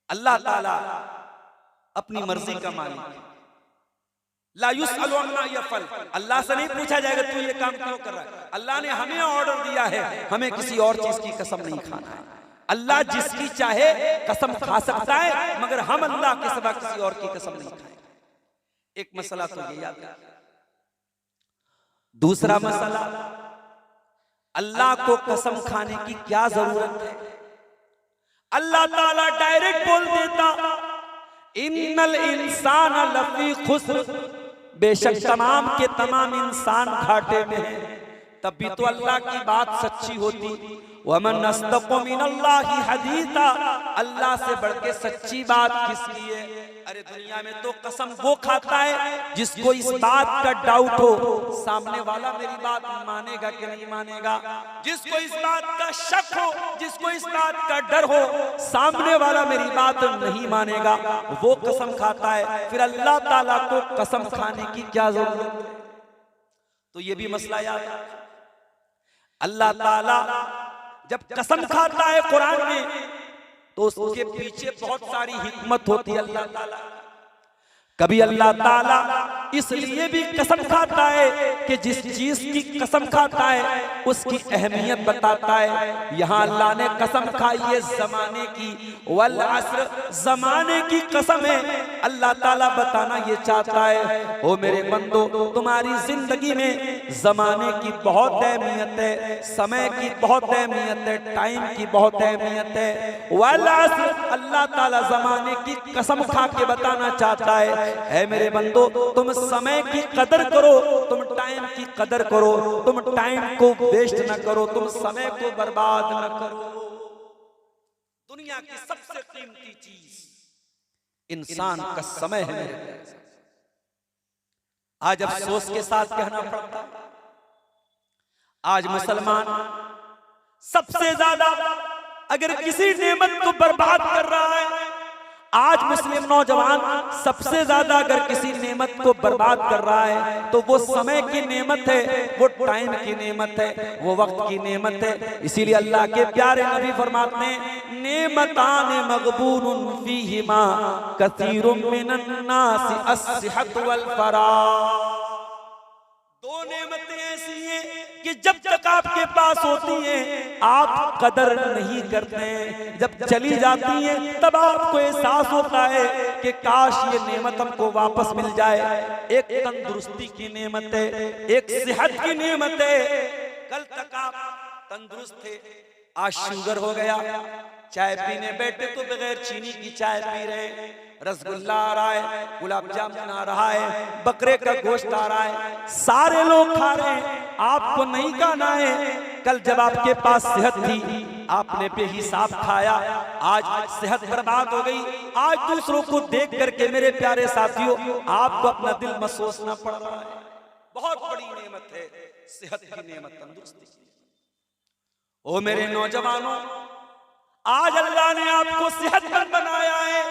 अल्लाह ताला अपनी मर्जी का मालिक है। ला युसअलु अम्मा यफअल, अल्लाह से नहीं पूछा जाएगा तू ये काम क्यों कर रहा है। अल्लाह ने हमें ऑर्डर दिया है, हमें किसी और चीज की कसम नहीं खाना है। अल्लाह जिसकी चाहे कसम खा सकता है, मगर हम अल्लाह के सिवा किसी और की कसम नहीं खाएंगे। एक मसला तो ये याद है। दूसरा मसला, अल्लाह को कसम खाने की क्या जरूरत है? अल्लाह ताला डायरेक्ट बोल देता इन्नल इंसान लफी खुस्र, बेशक तमाम के तमाम इंसान घाटे में हैं। तब भी तो अल्लाह की बात सच्ची होती। वमन अस्दक़ु मिनल्लाहि हदीसा, अल्लाह से बढ़ के सच्ची बात किसकी है? अरे दुनिया में तो कसम वो खाता है जिसको इस बात का डाउट हो सामने वाला मेरी बात मानेगा कि नहीं मानेगा, जिसको इस बात का शक हो, जिसको इस बात का डर हो सामने वाला मेरी बात नहीं मानेगा, वो कसम खाता है। फिर अल्लाह ताला को कसम खाने की क्या जरूरत है? तो ये भी मसला याद है। अल्लाह ताला जब कसम खाता है कुरान में तो उसके पीछे बहुत सारी हिकमत होती है। अल्लाह ताला कभी अल्लाह ताला इसलिए भी कसम खाता है कि जिस चीज की कसम खाता है उसकी अहमियत बताता है। यहाँ अल्लाह ने कसम खाई है जमाने की, वल अस्र, जमाने की कसम है। अल्लाह ताला बताना ये चाहता है, ओ मेरे बंदो तुम्हारी जिंदगी में जमाने की बहुत अहमियत है, समय की बहुत अहमियत है, टाइम की बहुत अहमियत है। वल अस्र, अल्लाह ताला जमाने की कसम खा के बताना चाहता है, ऐ मेरे बंदो तुम समय की कदर करो, तुम टाइम की कदर करो, तुम टाइम को वेस्ट न करो, तुम समय को बर्बाद न करो। दुनिया की सबसे कीमती चीज इंसान का समय है। आज अफसोस के साथ कहना पड़ता, आज मुसलमान सबसे ज्यादा अगर किसी नेमत को बर्बाद कर रहा है, आज मुस्लिम नौजवान सबसे ज्यादा अगर किसी नेमत को बर्बाद कर रहा है तो वो समय की नेमत है, वो टाइम की नेमत है, वो वक्त की नेमत है। इसीलिए अल्लाह के प्यारे नबी फरमाते हैं, नेमतान मगबूनुन फीहिमा कसीरुम मिनन नास अस्सिहत वल फराग। दो नेमतें ऐसी हैं कि जब तक आपके पास होती हैं आप कदर नहीं करते हैं, जब चली जाती हैं तब आपको एहसास होता है कि काश ये नेमत हमको वापस मिल जाए। एक तंदुरुस्ती की नेमत है, एक सेहत की नेमत है। कल तक आप तंदुरुस्त थे, आज शुगर हो गया, चाय पीने बैठे तो बगैर चीनी की चाय पी रहे, रसगुल्ला आ रहा है, गुलाब जामुन आ रहा है, बकरे का गोश्त आ रहा है, सारे लोग खा रहे हैं, आपको नहीं खाना है। कल जब आपके पास सेहत थी आपने बेहिसाब खाया, आज सेहत बर्बाद हो गई। आज दूसरों को देख करके मेरे प्यारे साथियों आपको अपना दिल महसूसना पड़ रहा है। बहुत बड़ी नेमत है सेहत की नेमत, तंदुरुस्ती। ओ मेरे नौजवानों, आज अल्लाह ने आपको सेहतमंद बनाया है।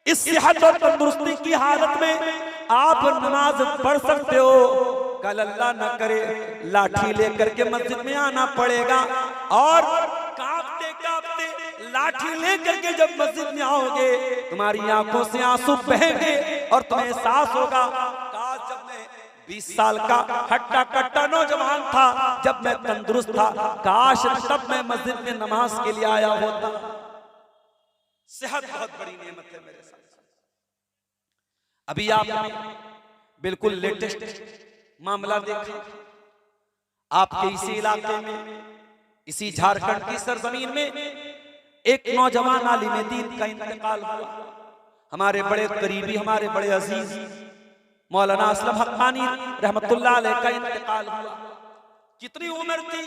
इस सेहत और तंदुरुस्ती की हालत में आप नमाज पढ़ सकते हो। कल अल्लाह न करे लाठी लेकर के मस्जिद में आना पड़ेगा और कांपते कांपते लाठी लेकर के जब मस्जिद में आओगे तुम्हारी आंखों से आंसू बहेंगे और तुम्हें एहसास होगा, काश जब मैं 20 साल का हट्टा कट्टा नौजवान था, जब मैं तंदुरुस्त था, काश तब मैं मस्जिद में नमाज के लिए आया होता। सेहत बहुत बड़ी नेमत है मेरे साथ। अभी आपने बिल्कुल लेटेस्ट मामला देखा, आपके इसी इलाके में, इसी झारखंड की सरजमीन में एक नौजवान आलिम दीन का इंतकाल हुआ। हमारे बड़े करीबी, हमारे बड़े अजीज मौलाना असलम हक्कानी रहमतुल्लाह अलैह का इंतकाल हुआ। कितनी उम्र थी?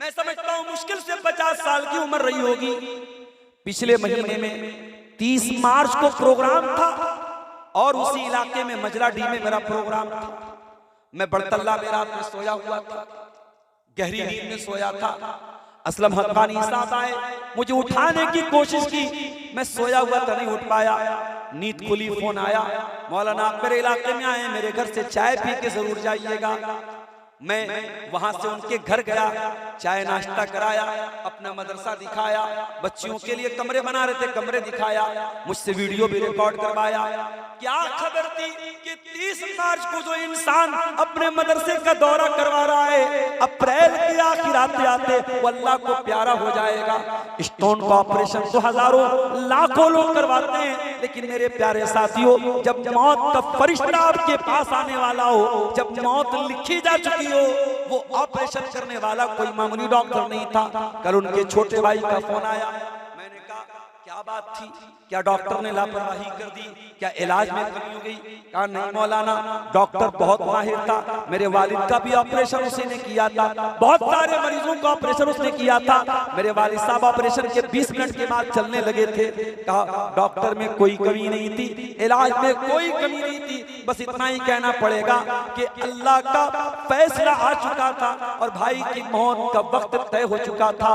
मैं समझता हूं मुश्किल से 50 साल की उम्र रही होगी। पिछले महीने में 30 मार्च को प्रोग्राम था और उसी इलाके में मजला डी में मेरा प्रोग्राम था। मैं बड़तल्ला में रात में सोया हुआ था, गहरी नींद में सोया था। असलम हक्कानी साहब आए, मुझे उठाने की कोशिश की, मैं सोया हुआ था, नहीं उठ पाया। नींद खुली, फोन आया, मौलाना आप मेरे इलाके में आए, मेरे घर से चाय पी के जरूर जाइएगा। मैं वहां से उनके घर गया, चाय नाश्ता कराया, अपना मदरसा दिखाया, बच्चियों के लिए कमरे बना रहे थे, कमरे दिखाया, मुझसे वीडियो भी रिकॉर्ड करवाया। क्या खबर थी कि 30 मार्च को जो इंसान अपने मदरसे का दौरा करवा रहा है, अप्रैल के आखिर आते आते वो अल्लाह को प्यारा हो जाएगा। स्टोन का ऑपरेशन तो हजारों लाखों लोग करवाते हैं, लेकिन मेरे प्यारे साथियों, जब मौत का फरिश्ता आपके पास आने वाला हो, जब मौत लिखी जा चुकी हो, वो ऑपरेशन करने वाला कोई मामूली डॉक्टर नहीं था। कल उनके छोटे भाई का फोन आया, मैंने कहा क्या बात थी, क्या डॉक्टर ने लापरवाही कर दी, क्या इलाज में कमी हो गई? कहा नहीं मौलाना, डॉक्टर बहुत माहिर था, मेरे वालिद का भी ऑपरेशन उसी ने किया था, बहुत सारे मरीजों का ऑपरेशन उसने किया था, मेरे वालिद साहब ऑपरेशन के 20 मिनट के बाद चलने लगे थे। कहा डॉक्टर में कोई कमी नहीं थी, इलाज में कोई कमी नहीं थी, बस इतना ही कहना पड़ेगा कि अल्लाह का फैसला आ चुका था और भाई की मौत का वक्त तय हो चुका था।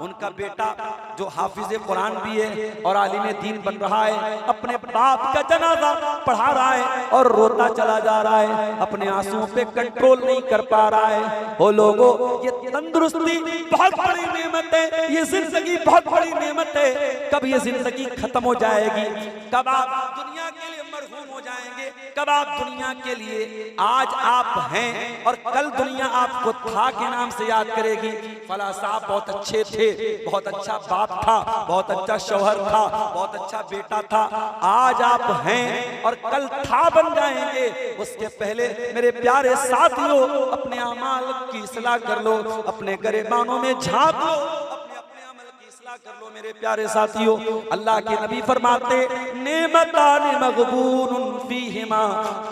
उनका बेटा जो हाफिज कुरान भी है और आलिम दीन बन रहा है, अपने बाप का जनाजा पढ़ा रहा है और रोता चला जा रहा है, अपने आंसुओं पे कंट्रोल नहीं कर पा रहा है। ओ लोगों, ये तंदुरुस्ती बहुत बड़ी नेमत है, ये जिंदगी बहुत बड़ी नेमत है। कब ये जिंदगी खत्म हो जाएगी, कब आप दुनिया के लिए मरहूम हो जाएंगे, कब आप दुनिया के लिए, आज आप हैं और कल दुनिया आपको था के नाम से याद करेगी। फला साहब बहुत अच्छे थे, बहुत अच्छा बाप था, बहुत अच्छा शौहर था, बहुत अच्छा बेटा था। आज आप हैं और कल था बन जाएंगे। उसके पहले मेरे प्यारे साथियों, अपने अमाल की इस्लाह कर लो, अपने गरेबानों में झांक लो, अपने अमल की इस्लाह कर लो। मेरे प्यारे साथियों, अल्लाह के नबी फरमाते, नेमतान मगबूनुन फीहिमा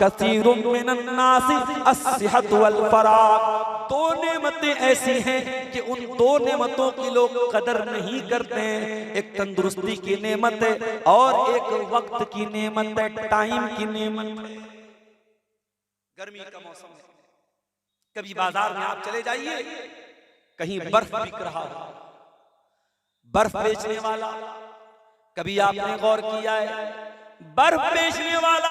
कसीरुम मिनन नासी अस्सिहत वल फराग। दो नेमतें ऐसी हैं कि उन दो नेमतों की लोग कदर नहीं करते हैं। एक तंदुरुस्ती की नेमत है और एक वक्त की नेमत है, टाइम की नेमत है। गर्मी का मौसम है, कभी बाजार में आप चले जाइए, कहीं बर्फ बिक रहा हो, बर्फ बेचने वाला, कभी आपने गौर किया है, बर्फ बेचने वाला